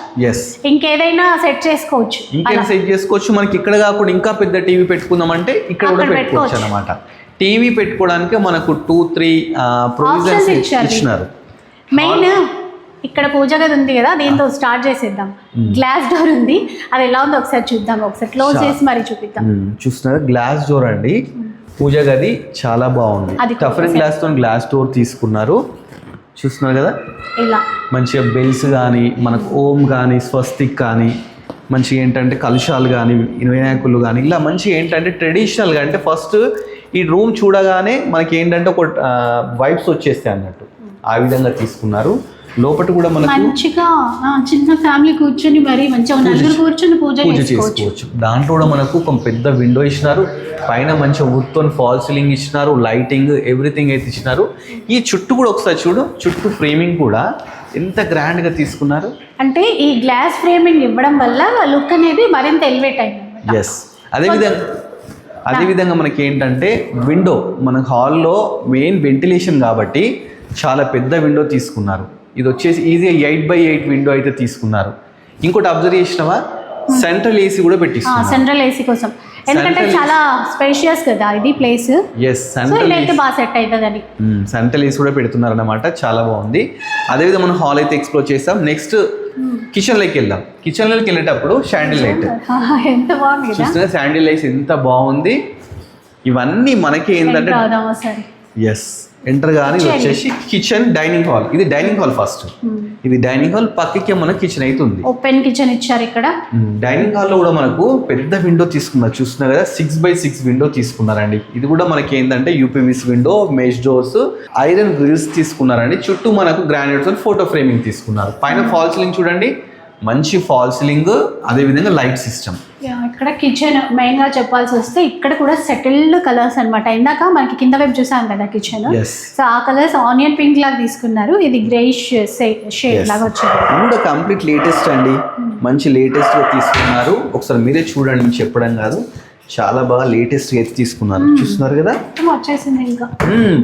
ఇంకేదైనా సెట్ చేసుకోవచ్చు. ఇంకేదైనా సెట్ చేసుకోవచ్చు. మనకి ఇక్కడ కాకుండా ఇంకా పెద్ద టీవీ పెట్టుకుందామంటే ఇక్కడ కూడా పెట్టుకోవచ్చు అన్నమాట. టీవీ పెట్టుకోవడానికి మనకు 2-3 ప్రొవిజన్స్ ఇచ్చినారు. మెయిన్ ఇక్కడ పూజ గది ఉంది కదా, దీంతో స్టార్ట్ చేసేద్దాం. గ్లాస్ డోర్ ఉంది, అది ఎలా ఉందో ఒకసారి చూద్దాం. ఒకసారి క్లోజ్ చేసి మరి చూపిద్దాం. చూస్తున్నారు గ్లాస్ డోర్ అండి. పూజ గది చాలా బాగుంది. టఫరింగ్ గ్లాస్ తో గ్లాస్ డోర్ తీసుకున్నారు. చూస్తున్నారు కదా, ఇలా మంచిగా బెల్స్ కానీ మనకు ఓం కానీ స్వస్తిక్ కానీ మంచిగా ఏంటంటే కలుషాలు కానీ వినాయకులు కానీ ఇలా మంచిగా ఏంటంటే ట్రెడిషనల్గా. అంటే ఫస్ట్ ఈ రూమ్ చూడగానే మనకి ఏంటంటే ఒక వైబ్స్ వచ్చేస్తాయి అన్నట్టు. ఆ విధంగా తీసుకున్నారు. లోపల కూడా మనకు మంచిగా చిన్న ఫ్యామిలీ కూర్చొని మరి మంచిగా నలుగురు కూర్చొని పూజ చేసుకోవచ్చు. దాంట్లో కూడా మనకు ఒక పెద్ద విండో ఇచ్చినారు, పైన మంచిగా వుడ్తో ఫాల్ సీలింగ్ ఇచ్చినారు, లైటింగ్ ఎవ్రీథింగ్ అయితే ఇచ్చినారు. ఈ చుట్టూ కూడా ఒకసారి చూడు, చుట్టూ ఫ్రేమింగ్ కూడా ఎంత గ్రాండ్గా తీసుకున్నారు. అంటే ఈ గ్లాస్ ఫ్రేమింగ్ ఇవ్వడం వల్ల లుక్ అనేది మరింత ఎలివేట్ అయింది. ఎస్, అదేవిధంగా మనకి ఏంటంటే విండో, మన హాల్లో మెయిన్ వెంటిలేషన్ కాబట్టి చాలా పెద్ద విండో తీసుకున్నారు. ఇది వచ్చేసి ఈజీగా 8x8 విండో అయితే తీసుకున్నారు. ఇంకోటి అబ్జర్వ్ చేసినావా, సెంట్రల్ ఏసీ కూడా పెట్టిస్తున్నారు. సెంట్రల్ ఏసీ కోసం, ఎందుకంటే చాలా స్పేషియస్ కదా ఇది ప్లేస్. ఎస్, సెంట్రల్ అయితే బాగా సెట్ అవుతుందని సెంట్రల్ ఏసీ కూడా పెడుతున్నారు అన్నమాట. చాలా బాగుంది. అదేవిధంగా మనం హాల్ అయితే ఎక్స్ప్లోర్ చేస్తాం. నెక్స్ట్ కిచెన్లోకి వెళ్దాం. కిచెన్లోకి వెళ్ళేటప్పుడు శాండిల్ లైట్ ఎంత బాగుంది, చూస్తున్నా శాండిల్ లైట్స్ ఎంత బాగుంది. ఇవన్నీ మనకి ఏంటంటే ఎస్ ఎంటర్ కానీ వచ్చేసి కిచెన్, డైనింగ్ హాల్. ఇది డైనింగ్ హాల్ ఫస్ట్, ఇది డైనింగ్ హాల్, పక్కకి మన కిచెన్ అయితే ఉంది. ఓపెన్ కిచెన్ ఇచ్చారు ఇక్కడ. డైనింగ్ హాల్లో కూడా మనకు పెద్ద విండో తీసుకున్నారు. చూస్తున్నారు కదా, 6x6 విండో తీసుకున్నారండి. ఇది కూడా మనకి ఏంటంటే UPVC window, mesh doors, iron grills తీసుకున్నారండి. చుట్టూ మనకు గ్రానైట్ తో ఫోటో ఫ్రేమింగ్ తీసుకున్నారు. పైన ఫాల్ సీలింగ్ చూడండి, మంచి ఫాల్ సీలింగ్, అదేవిధంగా లైట్ సిస్టమ్. ఇక్కడ కిచెన్ మెయిన్ గా చెప్పాల్సి వస్తే ఇక్కడ కూడా సెటిల్డ్ కలర్స్ అన్నమాట. ఇందాక మనకి కింద వైపు చూసాం కదా కిచెన్, సో ఆ కలర్స్ ఆనియన్ పింక్ లాగా తీసుకున్నారు. ఇది గ్రేయిష్ షేడ్ లాగా వచ్చింది. కూడా కంప్లీట్ లేటెస్ట్ అండి, మంచి లేటెస్ట్ గా తీసుకున్నారు. ఒకసారి మీరే చూడండి, నేను చెప్పడం కాదు, చాలా బాగా లేటెస్ట్ అయితే తీసుకున్నారు. చూస్తున్నారు కదా, వచ్చేసింది ఇంకా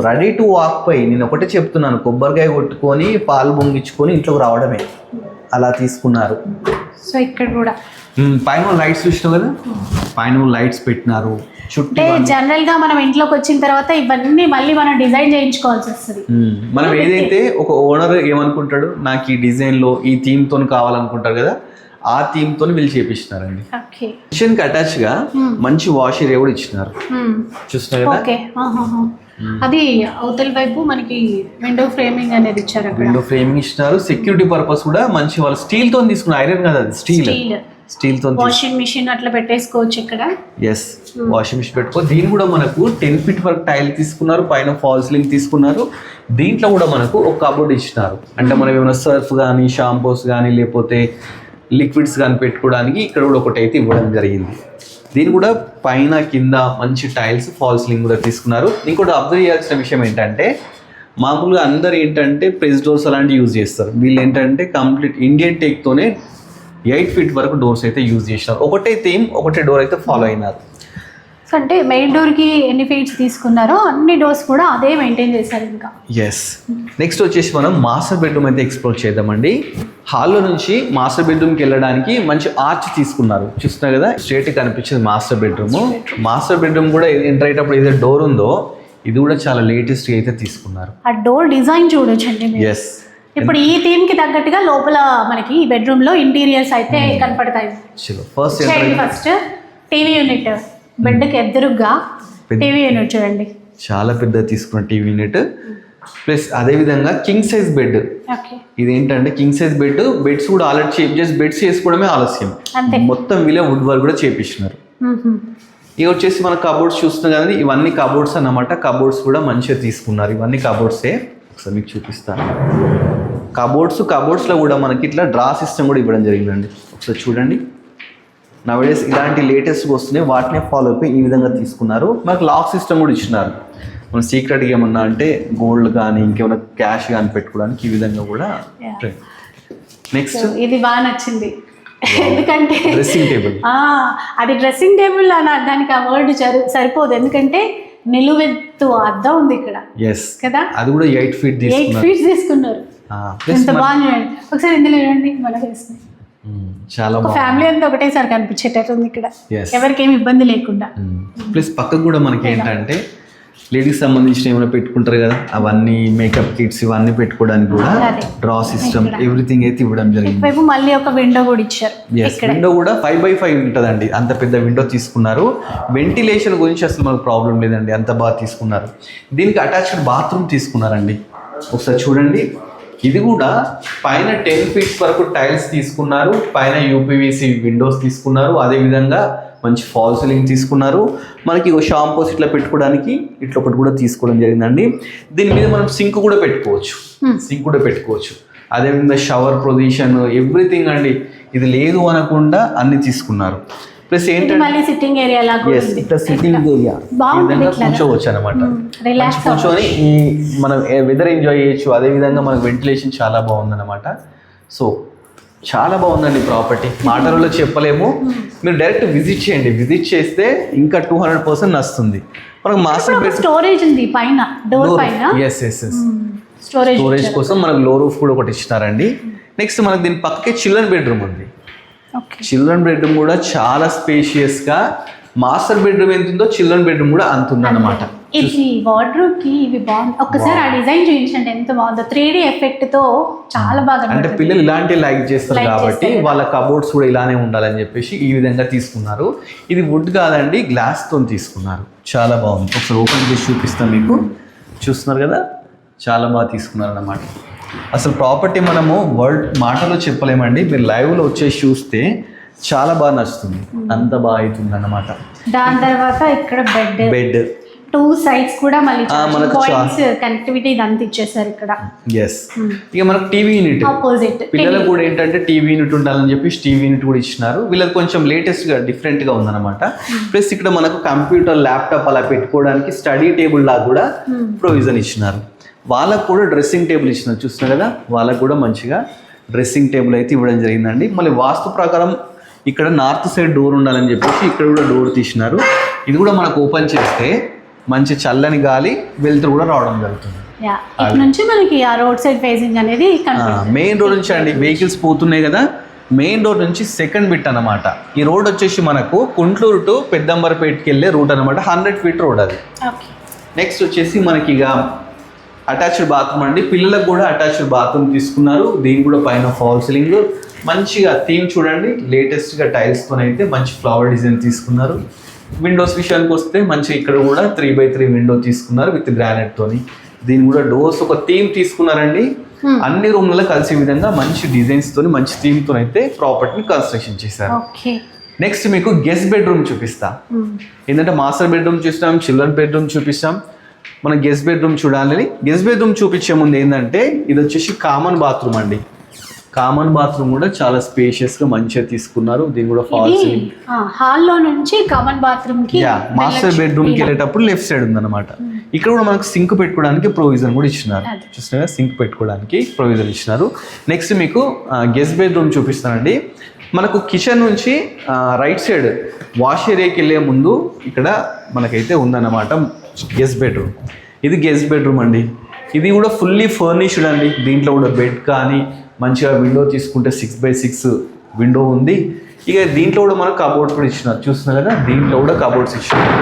రెడీ టు వాక్ పై. నేను ఒకటే చెప్తున్నాను, కొబ్బరికాయ కొట్టుకొని పాలు పొంగించుకొని ఇంట్లోకి రావడమే, అలా తీసుకున్నారు. సో ఇక్కడ కూడా పైన లైట్స్ చూసినావు కదా, పైన లైట్స్ పెట్టినారు చుట్టూ. జనరల్ గా మనం ఇంట్లోకి వచ్చిన తర్వాత ఇవన్నీ మళ్ళీ మనం డిజైన్ చేయించుకోవాల్సి వస్తుంది. మనం ఏదైతే ఒక ఓనర్ ఏమనుకుంటాడు, నాకు ఈ డిజైన్ లో ఈ థీమ్ తో కావాలనుకుంటారు కదా, ఆ థీమ్ తో వీళ్ళు చేపిస్తున్నారండి. కిచెన్ కి అటాచ్ గా మంచి వాష్ ఏరియా కూడా ఇచ్చినారు. చూస్తున్నారు కదా, అది అవతల వైపు మనకి విండో ఫ్రేమింగ్ అనేది ఇచ్చారు. విండో ఫ్రేమింగ్ ఇచ్చినారు. సెక్యూరిటీ పర్పస్ కూడా మంచి వాళ్ళు స్టీల్ తో తీసుకున్నారు, ఐరన్ కదా, అది స్టీల్ తో. వాషింగ్ మిషన్ అట్లా పెట్టేసుకోవచ్చు ఇక్కడ. ఎస్, వాషింగ్ మిషన్ పెట్టుకో. దీని కూడా మనకు 10 feet వరకు టైల్ తీసుకున్నారు, పైన ఫాల్ సీలింగ్ తీసుకున్నారు. దీంట్లో కూడా మనకు ఒక కబోర్డ్ ఇచ్చినారు. అంటే మనం ఏమైనా సర్ఫ్ కానీ, షాంపూస్ కానీ, లేకపోతే లిక్విడ్స్ కానీ పెట్టుకోవడానికి ఇక్కడ కూడా ఒకటి అయితే ఇవ్వడం జరిగింది. దీని కూడా పైన కింద మంచి టైల్స్, ఫాల్ సీలింగ్ కూడా తీసుకున్నారు. ఇంకోటి అబ్జర్వ్ చేయాల్సిన విషయం ఏంటంటే, మామూలుగా అందరు ఏంటంటే ప్రెస్ డోర్స్ అలాంటివి యూజ్ చేస్తారు. వీళ్ళు ఏంటంటే కంప్లీట్ ఇండియన్ టేక్తోనే 8 feet వరకు డోర్స్ అయితే యూజ్ చేసినారు. ఒకటే థీమ్, ఒకటే డోర్ అయితే ఫాలో అయినారు. అంటే మెయిన్ డోర్ కి ఎన్ని ఫీట్స్ తీసుకున్నారో అన్ని డోర్స్ కూడా అదే మెయింటైన్ చేశారు ఇంకా. ఎస్, నెక్స్ట్ వచ్చేసి మనం మాస్టర్ బెడ్రూమ్ అయితే ఎక్స్ప్లోర్ చేద్దామండి. హాల్లో నుంచి మాస్టర్ బెడ్రూమ్కి వెళ్ళడానికి మంచి ఆర్చ్ తీసుకున్నారు. చూస్తున్నారు కదా, స్ట్రేట్ కనిపించేది మాస్టర్ బెడ్రూమ్. మాస్టర్ బెడ్రూమ్ కూడా ఎంటర్ అయ్యేటప్పుడు ఏదైతే డోర్ ఉందో ఇది కూడా చాలా లేటెస్ట్ అయితే తీసుకున్నారు. ఆ డోర్ డిజైన్ చూడొచ్చండి. ఎస్, ఇప్పుడు ఈ థీమ్ కి తగ్గట్టుగా లోపల మనకి ఈ బెడ్రూమ్ లో ఇంటీరియర్స్ అయితే కనపడతాయి. ఫస్ట్ టీవీ యూనిట్, బెడ్ కి ఎదురుగా టీవీ యూనిట్ చూడండి, చాలా పెద్ద తీసుకున్న టీవీ యూనిట్. ప్లస్ అదే విధంగా కింగ్ సైజ్ బెడ్. ఇదేంటంటే కింగ్ సైజ్ బెడ్, బెడ్స్ కూడా ఆల్రెడీ బెడ్స్ చేసుకోవడమే ఆలస్యం, మొత్తం వీళ్ళే వుడ్ వర్క్ కూడా చేపించినారు. ఇవి వచ్చేసి మన కబోర్డ్స్ చూస్తున్నాం కదా, ఇవన్నీ కబోర్డ్స్ అన్నమాట. కబోర్డ్స్ కూడా మంచిగా తీసుకున్నారు. ఇవన్నీ కబోర్డ్సే, ఒకసారి మీకు చూపిస్తాను. కబోర్డ్స్లో కూడా మనకి ఇట్లా డ్రా సిస్టమ్ కూడా ఇవ్వడం జరిగిందండి. ఒకసారి చూడండి, నవడేస్ ఇలాంటి లేటెస్ట్గా వస్తున్నాయి, వాటినే ఫాలో అయిపోయి ఈ విధంగా తీసుకున్నారు. మనకు లాక్ సిస్టమ్ కూడా ఇచ్చినారు. మనం సీక్రెట్గా ఏమన్నా అంటే గోల్డ్ కానీ ఇంకేమైనా క్యాష్ కానీ పెట్టుకోవడానికి ఈ విధంగా కూడా. నెక్స్ట్ ఇది బాగా నచ్చింది, ఎందుకంటే డ్రెస్సింగ్ టేబుల్. అది డ్రెస్సింగ్ టేబుల్ అని దానికి ఆ వర్డ్ సరిపోదు, ఎందుకంటే నిలువెత్తు అద్దం ఉంది ఇక్కడ. ఎస్ కదా, అది కూడా 8 feet తీసుకున్నారు. ఎంత బాగుంది, ఒకసారి ఇందులో చూడండి, మన ఫేస్ చాలా ఫ్యామిలీ అంతా ఒకటేసారి కనిపించేటట్టు ఉంది ఇక్కడ, ఎవరికి ఏమి ఇబ్బంది లేకుండా. ప్లస్ పక్కకు కూడా మనకి ఏంటంటే లేడీస్ సంబంధించిన ఏమైనా పెట్టుకుంటారు కదా, అవన్నీ మేకప్ కిట్స్ ఇవన్నీ పెట్టుకోవడానికి కూడా డ్రా సిస్టమ్ ఎవ్రీథింగ్ అయితే ఇవ్వడం జరిగింది. మళ్ళీ ఒక విండో కూడా ఇచ్చారు. విండో కూడా 5x5 ఉంటుందండి, అంత పెద్ద విండో తీసుకున్నారు. వెంటిలేషన్ గురించి అసలు మనకు ప్రాబ్లం లేదండి, అంత బాగా తీసుకున్నారు. దీనికి అటాచ్డ్ బాత్రూమ్ తీసుకున్నారండి. ఒకసారి చూడండి, ఇది కూడా పైన 10 feet వరకు టైల్స్ తీసుకున్నారు, పైన యూపీవీసీ విండోస్ తీసుకున్నారు, అదేవిధంగా మంచి ఫాల్ సీలింగ్ తీసుకున్నారు. మనకి షాంపూస్ ఇట్లా పెట్టుకోవడానికి ఇట్లా ఒకటి కూడా తీసుకోవడం జరిగిందండి. దీని మీద మనం సింక్ కూడా పెట్టుకోవచ్చు. అదేవిధంగా షవర్ పొజిషన్ ఎవ్రీథింగ్ అండి, ఇది లేదు అనకుండా అన్ని తీసుకున్నారు. ప్లస్ ఏంటంటే సిట్టింగ్ ఏరియా ఇట్లా సిట్టింగ్ ఏరియా విధంగా కూర్చోవచ్చు అనమాట. కూర్చొని మనం వెదర్ ఎంజాయ్ చేయొచ్చు. అదేవిధంగా మనకు వెంటిలేషన్ చాలా బాగుందన్నమాట. సో చాలా బాగుందండి ప్రాపర్టీ, మాటలలో చెప్పలేము. మీరు డైరెక్ట్ విజిట్ చేయండి, విజిట్ చేస్తే ఇంకా 200% వస్తుంది. మనకు మాస్టర్ బెడ్ స్టోరేజ్ ఉంది పైన, డోర్ పైన. ఎస్ స్టోరేజ్ కోసం మనకు లో రూఫ్ కూడా ఒకటి ఇచ్చినారండి. నెక్స్ట్ మనకు దీని పక్కకే చిల్డ్రన్ బెడ్రూమ్ ఉంది. చిల్డ్రన్ బెడ్రూమ్ కూడా చాలా స్పేషియస్గా, మాస్టర్ బెడ్రూమ్ ఎంత ఉందో చిల్డ్రన్ బెడ్రూమ్ కూడా అంత ఉందన్నమాట. ఇది వార్డ్రోబ్ కి ఇవి బాగుంది. ఒక్కసారి ఆ డిజైన్ చూపించండి, ఎంత బాగుందో. 3D ఎఫెక్ట్ తో చాలా బాగా. అంటే పిల్లలు ఇలాంటి లైక్ చేస్తారు కాబట్టి వాళ్ళ కబోర్డ్స్ కూడా ఇలానే ఉండాలని చెప్పేసి ఈ విధంగా తీసుకున్నారు. ఇది వుడ్ కాదండి, గ్లాస్ తో తీసుకున్నారు. చాలా బాగుంది. ఒకసారి ఓపెన్ చేసి చూపిస్తాం మీకు. చూస్తున్నారు కదా, చాలా బాగా తీసుకున్నారు అన్నమాట. అసలు ప్రాపర్టీ మనము వర్డ్ మాటలో చెప్పలేమండి, మీరు లైవ్లో వచ్చేసి చూస్తే చాలా బాగా నచ్చుతుంది, అంత బాగా అవుతుంది అన్నమాట. దాని తర్వాత ఇక్కడ బెడ్ 2 sides కూడా మళ్ళీ కనెక్టివిటీ ఇదంతా ఇచ్చేసారు ఇక్కడ. ఇక మనకు టీవీ యూనిట్ ఆపోజిట్. పిల్లలకు కూడా ఏంటంటే టీవీ యూనిట్ ఉండాలని చెప్పి టీవీ యూనిట్ కూడా ఇచ్చినారు. వీళ్ళకి కొంచెం లేటెస్ట్గా డిఫరెంట్గా ఉందన్నమాట. ప్లస్ ఇక్కడ మనకు కంప్యూటర్, ల్యాప్టాప్ అలా పెట్టుకోవడానికి స్టడీ టేబుల్ లాగా కూడా ప్రొవిజన్ ఇచ్చినారు. వాళ్ళకు కూడా డ్రెస్సింగ్ టేబుల్ ఇచ్చినారు. చూస్తున్నారు కదా, వాళ్ళకు కూడా మంచిగా డ్రెస్సింగ్ టేబుల్ అయితే ఇవ్వడం జరిగిందండి. మళ్ళీ వాస్తు ప్రకారం ఇక్కడ నార్త్ సైడ్ డోర్ ఉండాలని చెప్పేసి ఇక్కడ కూడా డోర్ తీసినారు. ఇది కూడా మనకు ఓపెన్ చేస్తే మంచి చల్లని గాలి, వెలుతురు కూడా రావడం జరుగుతుంది. నుంచి మనకి ఆ రోడ్ సైడ్ ఫేసింగ్ అనేది మెయిన్ రోడ్ నుంచి అండి, వెహికల్స్ పోతున్నాయి కదా, మెయిన్ రోడ్ నుంచి సెకండ్ బిట్ అనమాట. ఈ రోడ్ వచ్చేసి మనకు కుంట్లూరు టు పెద్దంబరపేటకి వెళ్ళే రూట్ అనమాట. 100 feet రోడ్ అది. నెక్స్ట్ వచ్చేసి మనకి ఇక అటాచ్డ్ బాత్రూమ్ అండి. పిల్లలకు కూడా అటాచ్డ్ బాత్రూమ్ తీసుకున్నారు. దీని కూడా పైన ఫాల్ సీలింగ్, మంచిగా థీమ్ చూడండి, లేటెస్ట్గా టైల్స్తో అయితే మంచి ఫ్లవర్ డిజైన్ తీసుకున్నారు. విండోస్ విషయానికి వస్తే మంచి ఇక్కడ కూడా 3x3 విండో తీసుకున్నారు విత్ గ్రానైట్ తోని. దీని కూడా డోర్స్ ఒక థీమ్ తీసుకున్నారండి. అన్ని రూమ్లలో కలిసే విధంగా మంచి డిజైన్స్ తోని, మంచి థీమ్ తో అయితే ప్రాపర్టీని కన్స్ట్రక్షన్ చేశారు. నెక్స్ట్ మీకు గెస్ట్ బెడ్రూమ్ చూపిస్తా. ఏంటంటే మాస్టర్ బెడ్రూమ్ చూస్తాం, చిల్డ్రన్ బెడ్రూమ్ చూపిస్తాం, మనం గెస్ట్ బెడ్రూమ్ చూడాలని. గెస్ట్ బెడ్రూమ్ చూపించే ముందు ఏంటంటే ఇది వచ్చేసి కామన్ బాత్రూమ్ అండి. కామన్ బాత్రూమ్ కూడా చాలా స్పేషియస్ గా మంచిగా తీసుకున్నారు. దీని కూడా ఫాల్ సీలింగ్. హాల్లో నుంచి కామన్ బాత్రూమ్ కి, మాస్టర్ బెడ్రూమ్ కి వెళ్ళేటప్పుడు లెఫ్ట్ సైడ్ ఉందన్నమాట. ఇక్కడ కూడా మనకు సింక్ పెట్టుకోవడానికి ప్రొవిజన్ కూడా ఇచ్చినారు. చూసినా సింక్ పెట్టుకోవడానికి ప్రొవిజన్ ఇచ్చినారు. నెక్స్ట్ మీకు గెస్ట్ బెడ్రూమ్ చూపిస్తానండి. మనకు కిచెన్ నుంచి రైట్ సైడ్ వాష్ ఏరియాకి వెళ్ళే ముందు ఇక్కడ మనకైతే ఉందన్నమాట గెస్ట్ బెడ్రూమ్. ఇది గెస్ట్ బెడ్రూమ్ అండి. ఇది కూడా ఫుల్లీ ఫర్నిష్డ్ అండి. దీంట్లో కూడా బెడ్ కానీ మంచిగా విండో తీసుకుంటే 6x6 విండో ఉంది. ఇక దీంట్లో కూడా మనకు కబోర్డ్స్ కూడా ఇచ్చినారు. చూస్తున్నారు కదా, దీంట్లో కూడా కబోర్డ్స్ ఇచ్చినారు.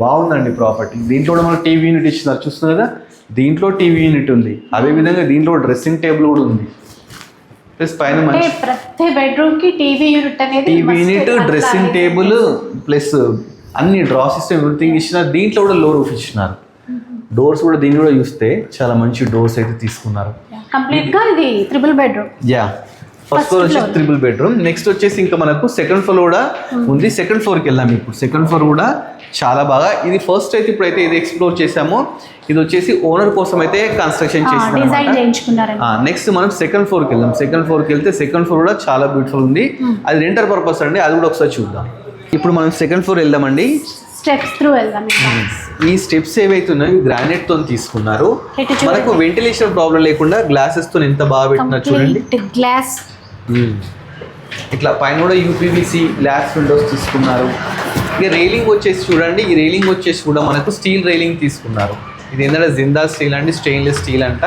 బాగుందండి ప్రాపర్టీ. దీంట్లో కూడా మనకు టీవీ యూనిట్ ఇచ్చినారు. చూస్తున్నారు కదా, దీంట్లో టీవీ యూనిట్ ఉంది. అదేవిధంగా దీంట్లో డ్రెస్సింగ్ టేబుల్ కూడా ఉంది. ప్లస్ పైన మంచి ప్రతి బెడ్రూమ్ కి టీవీ యూనిట్ అనేది, TV unit, dressing table plus అన్ని డ్రా సిస్టమ్ ఎవ్రీథింగ్ ఇచ్చినారు. దీంట్లో కూడా లో రూఫ్ ఇచ్చినారు. డోర్స్ కూడా దీన్ని కూడా చూస్తే చాలా మంచి డోర్స్ అయితే తీసుకున్నారు. కంప్లీట్ గా ఇది ట్రిపుల్ బెడ్రూమ్. ఫస్ట్ ఫ్లోర్ వచ్చేసి ట్రిపుల్ బెడ్రూమ్. నెక్స్ట్ వచ్చేసి ఇంకా మనకు సెకండ్ ఫ్లోర్ కూడా ఉంది. సెకండ్ ఫ్లోర్కి వెళ్దాం ఇప్పుడు. సెకండ్ ఫ్లోర్ కూడా చాలా బాగా, ఇది ఫస్ట్ అయితే ఇప్పుడైతే ఇది ఎక్స్ప్లోర్ చేసామో, ఇది వచ్చేసి ఓనర్ కోసం అయితే కన్స్ట్రక్షన్ చేసిన. నెక్స్ట్ మనం సెకండ్ ఫ్లోర్కి వెళ్దాం. సెకండ్ ఫ్లోర్కి వెళ్తే సెకండ్ ఫ్లోర్ కూడా చాలా బ్యూటిఫుల్ ఉంది. అది రెంటర్ పర్పస్ అండి, అది కూడా ఒకసారి చూద్దాం. ఇప్పుడు మనం సెకండ్ ఫ్లోర్ వెళ్దామండి. స్టెప్స్ త్రూ వెళ్దాం. ఈ స్టెప్స్ ఏవైతే ఉన్నాయో గ్రానైట్ తో తీసుకున్నారు. మనకు వెంటిలేషన్ ప్రాబ్లం లేకుండా గ్లాసెస్ తో ఎంత బాగా పెట్టినారు చూడండి. గ్లాస్ ఇట్లా పైన కూడా యూపీవీసీ గ్లాస్ విండోస్ తీసుకున్నారు. ఇక రైలింగ్ వచ్చేసి చూడండి, ఈ రైలింగ్ వచ్చేసి కూడా మనకు స్టీల్ రైలింగ్ తీసుకున్నారు. ఇది ఏంటంటే జిందా స్టీల్ అండి, స్టెయిన్లెస్ స్టీల్ అంట.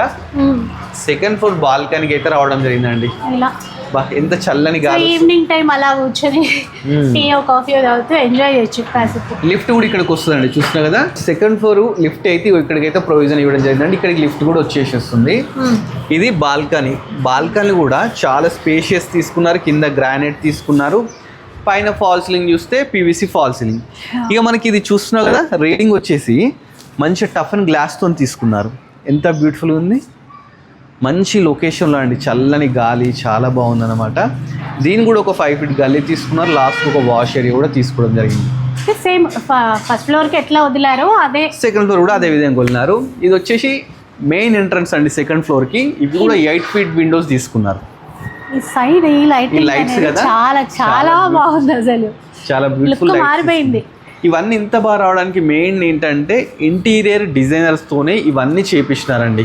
సెకండ్ ఫ్లోర్ బాల్కనీకి అయితే రావడం జరిగిందండి. ఎంత చల్లని గాలి. ఈవినింగ్ టైం అలా కూర్చొని టీ కాఫీ తాగుతూ ఎంజాయ్ చేయొచ్చు. లిఫ్ట్ కూడా ఇక్కడికి వస్తుందండి, చూస్తున్నా కదా. సెకండ్ ఫ్లోర్ లిఫ్ట్ అయితే ఇక్కడికైతే ప్రొవిజన్ ఇవ్వడం జరిగిందండి. ఇక్కడికి లిఫ్ట్ కూడా వచ్చేసేస్తుంది. ఇది బాల్కనీ. బాల్కనీ కూడా చాలా స్పేషియస్ తీసుకున్నారు. కింద గ్రానైట్ తీసుకున్నారు. పైన ఫాల్ సీలింగ్ చూస్తే పీవీసీ ఫాల్ సీలింగ్. ఇక మనకి ఇది చూస్తున్నా కదా, రేటింగ్ వచ్చేసి మంచి టఫ్ అండ్ గ్లాస్తో తీసుకున్నారు. ఎంత బ్యూటిఫుల్గా ఉంది. మంచి లొకేషన్లో అండి, చల్లని గాలి చాలా బాగుందన్నమాట. దీని కూడా ఒక 5 feet గల్లీ తీసుకున్నారు, లాస్ట్ ఒక వాష్ ఏరియా కూడా తీసుకోవడం జరిగింది. సేమ్ ఫస్ట్ ఫ్లోర్కి ఎట్లా వదిలారో అదే సెకండ్ ఫ్లోర్ కూడా అదే విధంగా వదిలినారు. ఇది వచ్చేసి మెయిన్ ఎంట్రన్స్ అండి సెకండ్ ఫ్లోర్కి. ఇవి కూడా 8 feet విండోస్ తీసుకున్నారు. ఈ సైడ్ ఈ లైటింగ్ లైట్స్ కదా చాలా చాలా బాగుంది, అసలు చాలా బ్యూటిఫుల్ మారిపోయింది. ఇవన్నీ ఇంత బాగా రావడానికి మెయిన్ ఏంటంటే ఇంటీరియర్ డిజైనర్స్తోనే ఇవన్నీ చేపించినారండి.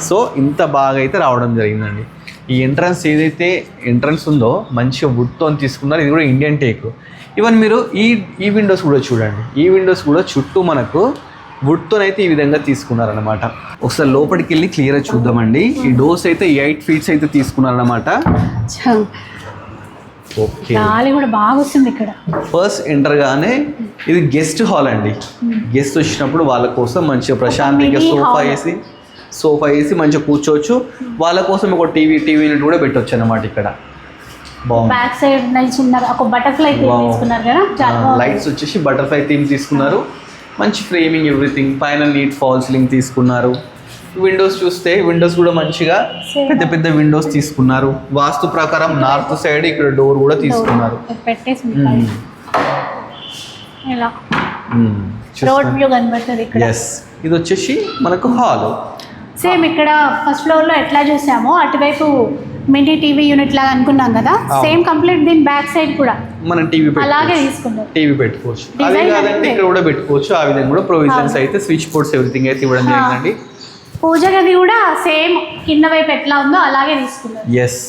సో ఇంత బాగా అయితే రావడం జరిగిందండి. ఈ ఎంట్రన్స్ ఏదైతే ఎంట్రన్స్ ఉందో మంచిగా వుడ్తో తీసుకున్నారు. ఇది కూడా ఇండియన్ టేక్. ఈవెన్ మీరు ఈ విండోస్ కూడా చూడండి, ఈ విండోస్ కూడా చుట్టూ మనకు వుడ్తోనైతే ఈ విధంగా తీసుకున్నారనమాట. ఒకసారి లోపలికి వెళ్ళి క్లియర్గా చూద్దామండి. ఈ డోర్స్ అయితే 8 feet అయితే తీసుకున్నారనమాట. ఓకే, గాలి కూడా బాగా వస్తుంది ఇక్కడ. ఫస్ట్ ఎంటర్గానే ఇది గెస్ట్ హాల్ అండి. గెస్ట్ వచ్చినప్పుడు వాళ్ళ కోసం మంచిగా ప్రశాంతంగా సోఫా వేసి మంచిగా కూర్చోవచ్చు. వాళ్ళ కోసం ఒక టీవీ యూనిట్ కూడా పెట్టవచ్చు అన్నమాట. ఇక్కడ బాగుంది. బ్యాక్ సైడ్ చిన్న ఒక బటర్ఫ్లై తీసుకున్నారు కదా, లైట్స్ వచ్చేసి బటర్ఫ్లై థీమ్ తీసుకున్నారు. మంచి ఫ్రేమింగ్ ఎవ్రీథింగ్, పైన నీట్ ఫాల్ సీలింగ్ తీసుకున్నారు. విండోస్ చూస్తే విండోస్ కూడా మంచిగా పెద్ద పెద్ద విండోస్ తీసుకున్నారు. వాస్తు ప్రకారం నార్త్ సైడ్ ఇక్కడ డోర్ కూడా తీసుకున్నారు. ఇది వచ్చేసి మనకు హాల్. సేమ్ ఇక్కడ ఫస్ట్ ఫ్లోర్ లో ఎట్లా చూసామో అటువైపు మినీ టీవీ యూనిట్ లాగా అనుకున్నాం కదా, సేమ్ కంప్లీట్ దీని బ్యాక్ సైడ్ కూడా మనం టీవీ అలాగే తీసుకున్నాం. టీవీ పెట్టుకోవచ్చు, అదే కాదంటే ఇక్కడ కూడా పెట్టుకోవచ్చు. ఆ విధంగా కూడా ప్రొవిజన్స్ అయితే స్విచ్ బోర్డ్స్ ఎవ్రీథింగ్ అయితే ఇవ్వడం జరిగిందండి. పూజ గది కూడా సేమ్ కింద వైపు ఎట్లా ఉందో అలాగే తీసుకున్నారు. ఎస్,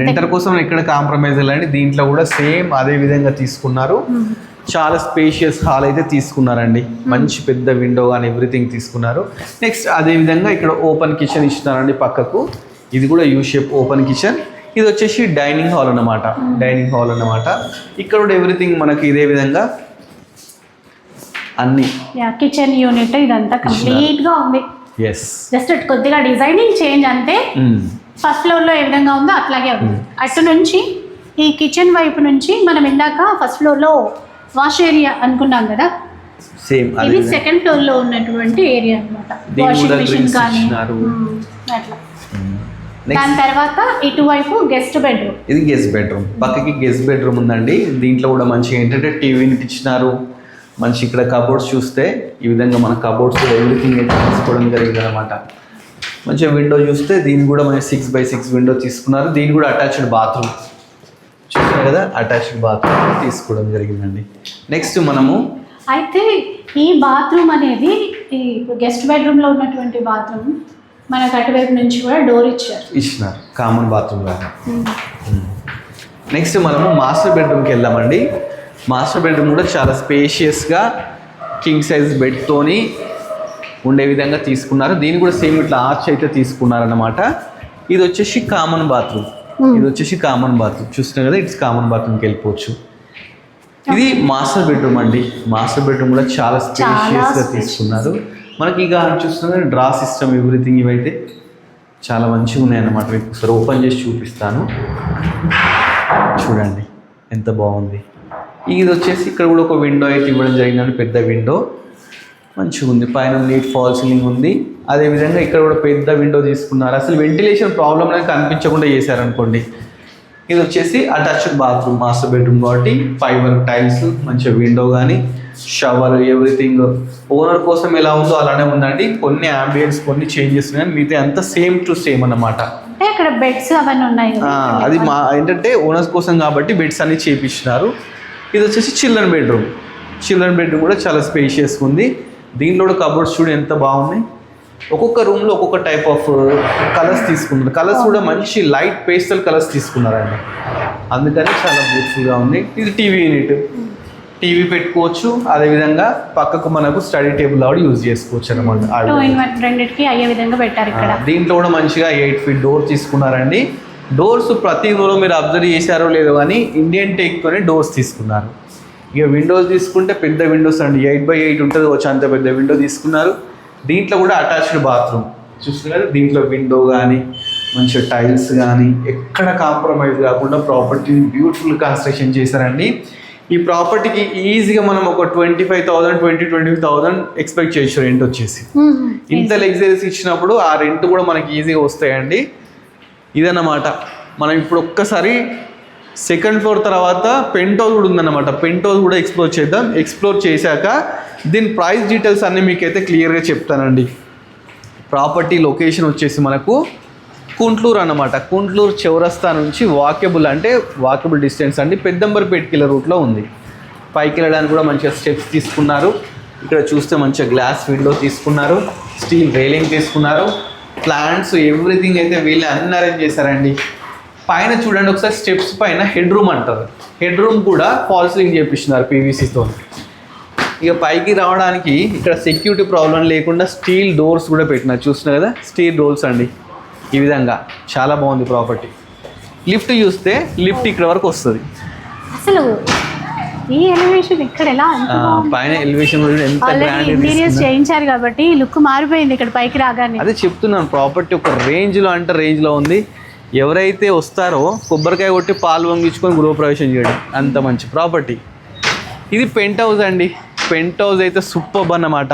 రెంటర్ కోసం ఇక్కడ కాంప్రమైజ్ అవ్వండి. దీంట్లో కూడా సేమ్ అదే విధంగా తీసుకున్నారు. చాలా స్పేషియస్ హాల్ అయితే తీసుకున్నారండి. మంచి పెద్ద విండో కానీ ఎవ్రీథింగ్ తీసుకున్నారు. నెక్స్ట్ అదే విధంగా ఇక్కడ ఓపెన్ కిచెన్ ఇచ్చినారండి పక్కకు. ఇది కూడా యూ షేప్ ఓపెన్ కిచెన్. ఇది వచ్చేసి డైనింగ్ హాల్ అన్నమాట. ఇక్కడ కూడా ఎవ్రీథింగ్ మనకి ఇదే విధంగా అన్ని కిచెన్ యూనిట్ ఇదంతా కంప్లీట్ గా ఉంది. జస్ట్ కొద్దిగా డిజైనింగ్ చేంజ్ అంతే. ఫస్ట్ ఫ్లోర్ లో ఏ విధంగా ఉందో అట్లాగే ఉంది. అటు నుంచి ఈ కిచెన్ వైపు నుంచి మనం ఇందాక ఫస్ట్ ఫ్లోర్ లో వాష్ ఏరియా అనుకున్నాం కదా, సేమ్ ఇది సెకండ్ ఫ్లోర్ లో ఉన్నటువంటి ఏరియా అన్నమాట. వాషింగ్ మిషన్ కానీ అట్లా. దాని తర్వాత ఇటువైపు గెస్ట్ బెడ్రూమ్. ఇది గెస్ట్ బెడ్రూమ్, పక్కకి గెస్ట్ బెడ్రూమ్ ఉందండి. దీంట్లో కూడా మంచిగా ఏంటంటే టీవీ యూనిట్ ఇచ్చినారు. మంచి ఇక్కడ కబోర్డ్స్ చూస్తే ఈ విధంగా మన కబోర్డ్స్ ఎవ్రీథింగ్ అయితే తీసుకోవడం జరిగింది అనమాట. మంచిగా విండో చూస్తే దీన్ని కూడా మన 6x6 విండో తీసుకున్నారు. దీన్ని కూడా అటాచ్డ్ బాత్రూమ్ చూసారు కదా, అటాచ్డ్ బాత్రూమ్ తీసుకోవడం జరిగిందండి. నెక్స్ట్ మనము అయితే ఈ బాత్రూమ్ అనేది ఇప్పుడు గెస్ట్ బెడ్రూమ్లో ఉన్నటువంటి బాత్రూమ్ మనకు అటువైపు నుంచి కూడా డోర్ ఇచ్చినారు, కామన్ బాత్రూమ్ లాగా. నెక్స్ట్ మనము మాస్టర్ బెడ్రూమ్కి వెళ్దామండి. మాస్టర్ బెడ్రూమ్ కూడా చాలా స్పేషియస్గా కింగ్ సైజ్ బెడ్తోని ఉండే విధంగా తీసుకున్నారు. దీన్ని కూడా సేమ్ ఇట్లా ఆర్చ్ అయితే తీసుకున్నారన్నమాట. ఇది వచ్చేసి కామన్ బాత్రూమ్. చూస్తున్నారు కదా, ఇట్స్ కామన్ బాత్రూమ్కి వెళ్ళిపోవచ్చు. ఇది మాస్టర్ బెడ్రూమ్ అండి. మాస్టర్ బెడ్రూమ్ కూడా చాలా స్పేషియస్గా తీసుకున్నారు. మనకి ఇక చూస్తున్నారు డ్రా సిస్టమ్ ఎవ్రీథింగ్ ఇవైతే చాలా మంచిగా ఉన్నాయన్నమాట. మీకు ఒకసారి ఓపెన్ చేసి చూపిస్తాను, చూడండి ఎంత బాగుంది. ఇది వచ్చేసి ఇక్కడ కూడా ఒక విండో అయితే ఇవ్వడం జరిగిందండి, పెద్ద విండో మంచిగా ఉంది. పైన నీట్ ఫాల్ సీలింగ్ ఉంది. అదేవిధంగా ఇక్కడ కూడా పెద్ద విండో తీసుకున్నారు. అసలు వెంటిలేషన్ ప్రాబ్లం అనేది కనిపించకుండా చేశారనుకోండి. ఇది వచ్చేసి అటాచ్డ్ బాత్రూమ్, మాస్టర్ బెడ్రూమ్ కాబట్టి ఫైబర్ టైల్స్, మంచిగా విండో కానీ షవర్ ఎవ్రీథింగ్ ఓనర్ కోసం ఎలా ఉందో అలానే ఉందండి. కొన్ని అంబియన్స్ కొన్ని చేంజెస్ ఉన్నాయి, మిగతా అంతా సేమ్ టు సేమ్ అన్నమాట. ఇక్కడ బెడ్స్ అవన్నీ ఉన్నాయి, అది మా ఏంటంటే ఓనర్స్ కోసం కాబట్టి బెడ్స్ అన్ని చేపించినారు. ఇది వచ్చేసి చిల్డ్రన్ బెడ్రూమ్ కూడా చాలా స్పేషియస్గా ఉంది. దీంట్లో కూడా కబోర్డ్స్ చూడు ఎంత బాగున్నాయి. ఒక్కొక్క రూమ్లో ఒక్కొక్క టైప్ ఆఫ్ కలర్స్ తీసుకున్నారు. కలర్స్ కూడా మంచి లైట్ పేస్టల్ కలర్స్ తీసుకున్నారండి, అందుకని చాలా బ్యూటిఫుల్గా ఉంది. ఇది టీవీ యూనిట్, టీవీ పెట్టుకోవచ్చు. అదేవిధంగా పక్కకు మనకు స్టడీ టేబుల్ కూడా యూజ్ చేసుకోవచ్చు అనమాట. దీంట్లో కూడా మంచిగా 8 feet డోర్ తీసుకున్నారండి. డోర్స్ ప్రతి రూమ్లో మీరు అబ్జర్వ్ చేశారో లేదో కానీ ఇండియన్ టేక్తోనే డోర్స్ తీసుకున్నారు. ఇక విండోస్ తీసుకుంటే పెద్ద విండోస్ అండి, 8x8 ఉంటుంది వచ్చి, అంత పెద్ద విండో తీసుకున్నారు. దీంట్లో కూడా అటాచ్డ్ బాత్రూమ్ చూస్తున్నారు. దీంట్లో విండో కానీ మంచిగా టైల్స్ కానీ ఎక్కడ కాంప్రమైజ్ కాకుండా ప్రాపర్టీని బ్యూటిఫుల్ కన్స్ట్రక్షన్ చేశారండి. ఈ ప్రాపర్టీకి ఈజీగా మనం ఒక 25,000 ఎక్స్పెక్ట్ చేయొచ్చు రెంట్ వచ్చేసి. ఇంత లగ్జరీస్ ఇచ్చినప్పుడు ఆ రెంట్ కూడా మనకి ఈజీగా వస్తాయండి. ఇదన్నమాట. మనం ఇప్పుడు ఒక్కసారి సెకండ్ ఫ్లోర్ తర్వాత పెంట్ హౌస్ కూడా ఉందన్నమాట. పెంట్ హౌస్ కూడా ఎక్స్ప్లోర్ చేద్దాం. ఎక్స్ప్లోర్ చేశాక దీని ప్రైస్ డీటెయిల్స్ అన్నీ మీకైతే క్లియర్గా చెప్తానండి. ప్రాపర్టీ లొకేషన్ వచ్చేసి మనకు కుంట్లూరు అన్నమాట. కుంట్లూరు చౌరస్తా నుంచి వాకబుల్ డిస్టెన్స్ అండి. పెద్దంబర్పేటకి వెళ్ళే రూట్లో ఉంది. పైకి వెళ్ళడానికి కూడా మంచిగా స్టెప్స్ తీసుకున్నారు. ఇక్కడ చూస్తే మంచిగా గ్లాస్ విండో తీసుకున్నారు, స్టీల్ రైలింగ్ తీసుకున్నారు, ప్లాంట్స్ ఎవ్రీథింగ్ అయితే వీళ్ళే అన్ని అరేంజ్ చేశారండి. పైన చూడండి ఒకసారి స్టెప్స్ పైన హెడ్ రూమ్ అంటారు. హెడ్ రూమ్ కూడా ఫాల్ సీలింగ్ చేపిస్తున్నారు పీవీసీతో. ఇక పైకి రావడానికి ఇక్కడ సెక్యూరిటీ ప్రాబ్లం లేకుండా స్టీల్ డోర్స్ కూడా పెట్టినారు. చూస్తున్నారు కదా, స్టీల్ డోర్స్ అండి. ఈ విధంగా చాలా బాగుంది ప్రాపర్టీ. లిఫ్ట్ చూస్తే లిఫ్ట్ ఇక్కడ వరకు వస్తుంది. అసలు ఈ ఎలివేషన్ ఇక్కడ ఎలా పైన ఎలివేషన్ ఎంత ఇంటీరియర్స్ చేయించారు కాబట్టి లుక్ మారిపోయింది ఇక్కడ పైకి రాగానే. అదే చెప్తున్నాను, ప్రాపర్టీ ఒక రేంజ్లో ఉంది. ఎవరైతే వస్తారో కొబ్బరికాయ కొట్టి పాలు వంగించుకొని గృహప్రవేశం చేయడం, అంత మంచి ప్రాపర్టీ. ఇది పెంట్ హౌస్ అండి. పెంట్ హౌస్ అయితే సూపర్ అన్నమాట.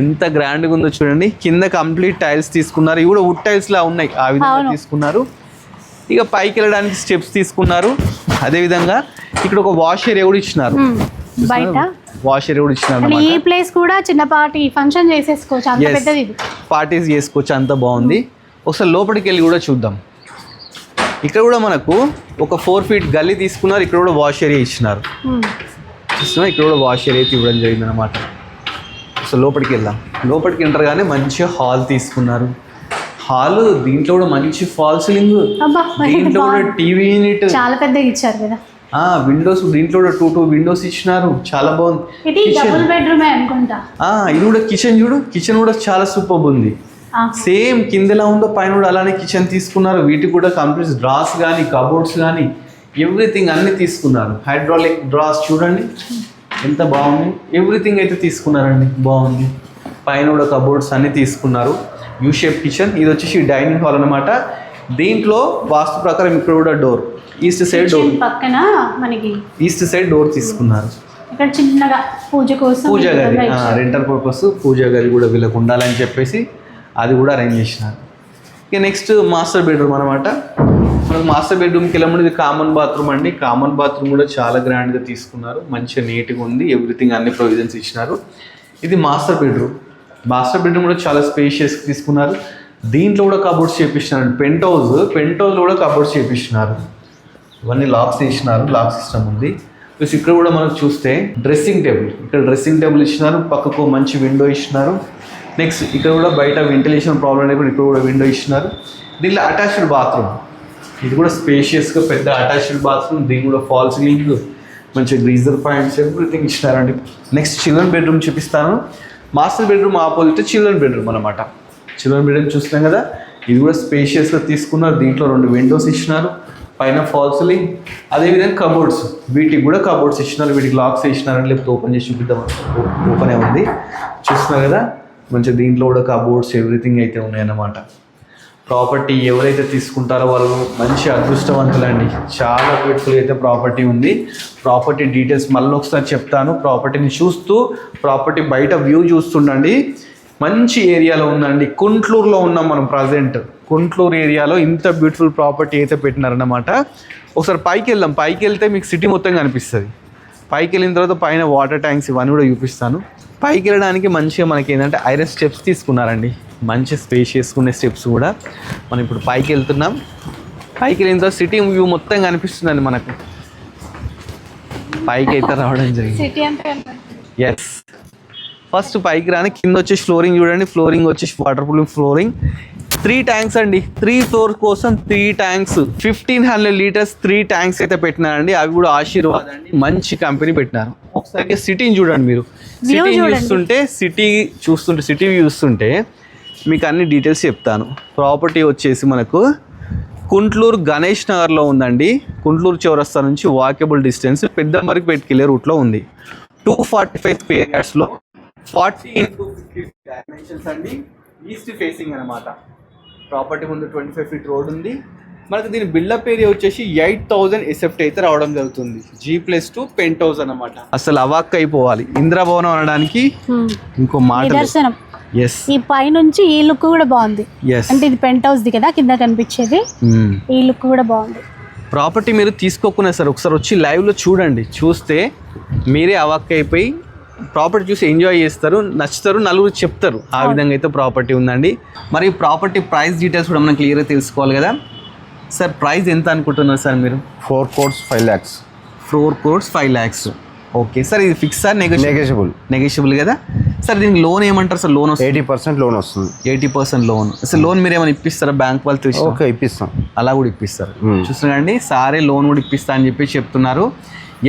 ఎంత గ్రాండ్గా ఉందో చూడండి. కింద కంప్లీట్ టైల్స్ తీసుకున్నారు. ఇవి కూడా వుడ్ టైల్స్ లా ఉన్నాయి, ఆ విధంగా తీసుకున్నారు. ఇక పైకి వెళ్ళడానికి స్టెప్స్ తీసుకున్నారు. అదేవిధంగా ఇక్కడ ఒక వాష్ ఏరియా కూడా ఇచ్చినారు. బయట వాష్ ఏరియా కూడా ఇచ్చినారు. ఈ ప్లేస్ కూడా చిన్నపాటి ఫంక్షన్ చేసేసుకోవచ్చు, అంత పెద్దది. పార్టీస్ చేసుకోవచ్చు, అంత బాగుంది. ఒకసారి లోపలికి వెళ్ళి కూడా చూద్దాం. ఇక్కడ కూడా మనకు ఒక 4 feet గల్లీ తీసుకున్నారు. ఇక్కడ కూడా వాష్ ఏరియా ఇచ్చినారు. చూస్తున్నా, ఇక్కడ కూడా వాష్ ఏరియా అయితే ఇవ్వడం జరిగింది అనమాట. సో లోపలికి వెళ్దాం. లోపలికి ఎంటర్ గానే మంచిగా హాల్ తీసుకున్నారు. హాల్ దీంట్లో కూడా మంచి ఫాల్ సీలింగ్, దీంట్లో కూడా టీవీ యూనిట్ చాలా పెద్దగా ఇచ్చారు కదా. విండోస్ దీంట్లో కూడా 2 విండోస్ ఇచ్చినారు. చాలా బాగుంది. ఇది డబుల్ బెడ్రూమ్ అనుకుంటా. ఇది కూడా కిచెన్ చూడు, కిచెన్ కూడా చాలా సూపర్ ఉంది. సేమ్ కిందలా ఉందో పైన కూడా అలానే కిచెన్ తీసుకున్నారు. వీటికి కూడా కంప్లీట్ డ్రాస్ కానీ కబోర్డ్స్ కానీ ఎవ్రీథింగ్ అన్ని తీసుకున్నారు. హైడ్రాలిక్ డ్రాస్ చూడండి ఎంత బాగుంది. ఎవ్రీథింగ్ అయితే తీసుకున్నారండి, బాగుంది. పైన కూడా కబోర్డ్స్ అన్ని తీసుకున్నారు. U shape kitchen. ఇది వచ్చేసి డైనింగ్ హాల్ అనమాట. దీంట్లో వాస్తు ప్రకారం ఇక్కడ కూడా డోర్, ఈస్ట్ సైడ్ డోర్, పక్కన మనకి ఈస్ట్ సైడ్ డోర్ తీసుకున్నారు. ఇక్కడ చిన్నగా పూజ కోసం పూజ గది, రెంటల్ పర్పస్ పూజ గది కూడా వీళ్ళకి ఉండాలని చెప్పేసి అది కూడా అరేంజ్ చేసినారు. ఇక నెక్స్ట్ మాస్టర్ బెడ్రూమ్ అనమాట. మనకు మాస్టర్ బెడ్రూమ్కి వెళ్ళినప్పుడు ఇది కామన్ బాత్రూమ్ అండి. కామన్ బాత్రూమ్ కూడా చాలా గ్రాండ్గా తీసుకున్నారు, మంచిగా నీట్గా ఉంది. ఎవ్రీథింగ్ అన్ని ప్రొవిజన్స్ ఇచ్చినారు. ఇది మాస్టర్ బెడ్రూమ్. మాస్టర్ బెడ్రూమ్ కూడా చాలా స్పేషియస్ తీసుకున్నారు. దీంట్లో కూడా కబోర్డ్స్ చేపిస్తున్నారు. పెంట్ హౌస్లో కూడా కబోర్డ్స్ చేపిస్తున్నారు. ఇవన్నీ లాక్స్ ఇచ్చినారు, లాక్ సిస్టమ్ ఉంది. ప్లస్ ఇక్కడ కూడా మనకు చూస్తే డ్రెస్సింగ్ టేబుల్, ఇక్కడ డ్రెస్సింగ్ టేబుల్ ఇచ్చినారు. పక్కకు మంచి విండో ఇచ్చినారు. నెక్స్ట్ ఇక్కడ కూడా బయట వెంటిలేషన్ ప్రాబ్లం లేకుండా ఇక్కడ కూడా విండో ఇచ్చినారు. దీనిలో అటాచ్డ్ బాత్రూమ్, ఇది కూడా స్పేషియస్గా పెద్ద అటాచ్డ్ బాత్రూమ్. దీని కూడా ఫాల్ సీలింగ్, మంచి గ్రీజర్ పాయింట్స్ ఎవ్రీథింగ్ ఇచ్చినారండి. నెక్స్ట్ చిల్డ్రన్ బెడ్రూమ్ చూపిస్తాను. Master bedroom opposite children bedroom అనమాట. చిల్డ్రన్ బెడ్రూమ్ చూస్తున్నాం కదా, ఇది కూడా స్పేషియస్గా తీసుకున్నారు. దీంట్లో 2 విండోస్ ఇచ్చినారు, పైన ఫాల్ సీలింగ్. అదేవిధంగా కబోర్డ్స్, వీటికి కూడా కబోర్డ్స్ ఇచ్చినారు. వీటికి లాక్స్ ఇచ్చినారని లేకపోతే ఓపెన్ చేసి చూపిద్దాం. ఓపెనే ఉంది, చూస్తున్నారు కదా. మంచిగా దీంట్లో కూడా కబోర్డ్స్ ఎవ్రీథింగ్ అయితే ఉన్నాయన్నమాట. ప్రాపర్టీ ఎవరైతే తీసుకుంటారో వాళ్ళు మంచి అదృష్టవంతులండి. చాలా బ్యూటిఫుల్ అయితే ప్రాపర్టీ ఉంది. ప్రాపర్టీ డీటెయిల్స్ మళ్ళీ ఒకసారి చెప్తాను. ప్రాపర్టీని చూస్తూ ప్రాపర్టీ బయట వ్యూ చూస్తుండండి. మంచి ఏరియాలో ఉందండి. కుంట్లూరులో ఉన్నాం మనం ప్రజెంట్. కుంట్లూరు ఏరియాలో ఇంత బ్యూటిఫుల్ ప్రాపర్టీ అయితే పెట్టినారన్నమాట. ఒకసారి పైకి వెళ్దాం. పైకి వెళ్తే మీకు సిటీ మొత్తం కనిపిస్తుంది. పైకి వెళ్ళిన తర్వాత పైన వాటర్ ట్యాంక్స్ ఇవన్నీ కూడా చూపిస్తాను. పైకి వెళ్ళడానికి మంచిగా మనకి ఏంటంటే ఐరన్ స్టెప్స్ తీసుకున్నారండి. మంచి స్పేషియస్గా ఉండే స్టెప్స్ కూడా. మనం ఇప్పుడు పైకి వెళ్తున్నాం. పైకి వెళ్ళిన తర్వాత సిటీ వ్యూ మొత్తం కనిపిస్తుందండి మనకు. పైకి అయితే రావడం జరిగింది. ఎస్, ఫస్ట్ పైకి రాని కింద వచ్చేసి ఫ్లోరింగ్ చూడండి. ఫ్లోరింగ్ వచ్చేసి వాటర్ ప్రూఫ్ ఫ్లోరింగ్. 3 ట్యాంక్స్ అండి. 3 ఫ్లోర్ కోసం 3 ట్యాంక్స్, 1500 లీటర్స్ 3 ట్యాంక్స్ అయితే పెట్టినారండి. అవి కూడా ఆశీర్వాద్ అండి, మంచి కంపెనీ పెట్టినారు. ఒకసారి సిటీని చూడండి మీరు. సిటీ చూస్తుంటే మీకు అన్ని డీటెయిల్స్ చెప్తాను. ప్రాపర్టీ వచ్చేసి మనకు కుంట్లూరు గణేష్ నగర్లో ఉందండి. కుంట్లూరు చౌరస్తా నుంచి వాకబుల్ డిస్టెన్స్ పెద్దమరికి పెట్టుకెళ్ళే రూట్లో ఉంది. 245 స్క్వేర్ యార్డ్స్లో 40x50 డైమెన్షన్స్ అండి. ఈస్ట్ ఫేసింగ్ అనమాట. ప్రాపర్టీ ముందు 25 feet రోడ్ ఉంది. మనకి దీని బిల్డప్ ఏరియా వచ్చేసి 8,000 ఎస్ఎఫ్టీ అయితే రావడం జరుగుతుంది. G+2 పెంట్ హౌస్ అన్నమాట. అసలు అవాక్ అయిపోవాలి. ఇంద్రభవనం అనడానికి ఇంకో మాట. నిదర్శనం. ఎస్, ఈ పైనుంచి ఈ లుక్ కూడా బాగుంది. ఎస్, అంటే ఇది పెంట్ హౌస్ ది కదా కింద కనిపించేది. ఈ లుక్ కూడా బాగుంది. ప్రాపర్టీ మీరు తీసుకోకున్నా సార్ ఒకసారి వచ్చి లైవ్లో చూడండి. చూస్తే మీరే అవాక్ అయిపోయి ప్రాపర్టీ చూసి ఎంజాయ్ చేస్తారు, నచ్చుతారు, నలుగురు చెప్తారు. ఆ విధంగా అయితే ప్రాపర్టీ ఉందండి. మరి ప్రాపర్టీ ప్రైస్ డీటెయిల్స్ కూడా మనం క్లియర్గా తెలుసుకోవాలి కదా సార్. ప్రైస్ ఎంత అనుకుంటున్నారు సార్ మీరు? 4 crores 5 lakhs. 4 crores 5 lakhs. Okay sir, ఇది ఫిక్స్ సార్? నెగోషియబుల్ కదా సార్. దీనికి లోన్ ఏమంటారు సార్? లోన్ 80% లోన్ వస్తుంది. 80% లోన్. అసలు లోన్ మీరు ఏమైనా ఇప్పిస్తారా బ్యాంక్ వాళ్ళు చూసి? ఓకే, ఇప్పిస్తాం. అలా కూడా ఇప్పిస్తారు. చూస్తున్నాండి, సారే లోన్ కూడా ఇప్పిస్తా అని చెప్పి చెప్తున్నారు.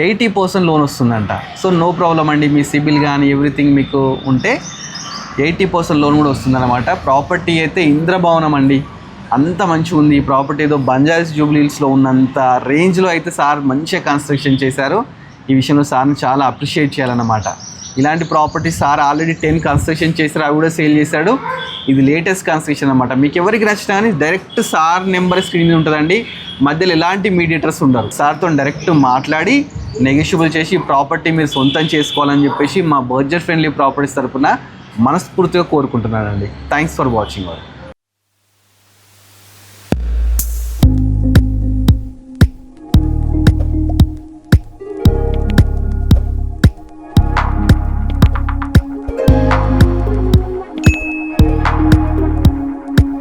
80% లోన్ వస్తుందంట. సో నో ప్రాబ్లం అండి, మీ సిబిల్ కానీ ఎవ్రీథింగ్ మీకు ఉంటే 80% లోన్ కూడా వస్తుందన్నమాట. ప్రాపర్టీ అయితే ఇంద్రభవనం అండి, అంత మంచిగా ఉంది ఈ ప్రాపర్టీ. ఏదో బంజారాస్ జూబ్లీహిల్స్లో ఉన్నంత రేంజ్లో అయితే సార్ మంచిగా కన్స్ట్రక్షన్ చేశారు. ఈ విషయంలో సార్ని చాలా అప్రిషియేట్ చేయాలన్నమాట. ఇలాంటి ప్రాపర్టీ సార్ ఆల్రెడీ 10 కన్స్ట్రక్షన్ చేశారు, అవి కూడా సేల్ చేశాడు. ఇది లేటెస్ట్ కన్స్ట్రక్షన్ అనమాట. మీకు ఎవరికి నచ్చినా కానీ డైరెక్ట్ సార్ నెంబర్ స్క్రీన్ మీద ఉంటుందండి. మధ్యలో ఎలాంటి మీడియేటర్స్ ఉండరు. సార్తో డైరెక్ట్ మాట్లాడి నెగోషియబుల్ చేసి ప్రాపర్టీ మీరు సొంతం చేసుకోవాలని చెప్పేసి మా బడ్జెట్ ఫ్రెండ్లీ ప్రాపర్టీస్ తరపున మనస్ఫూర్తిగా కోరుకుంటున్నానండి. Thanks for watching.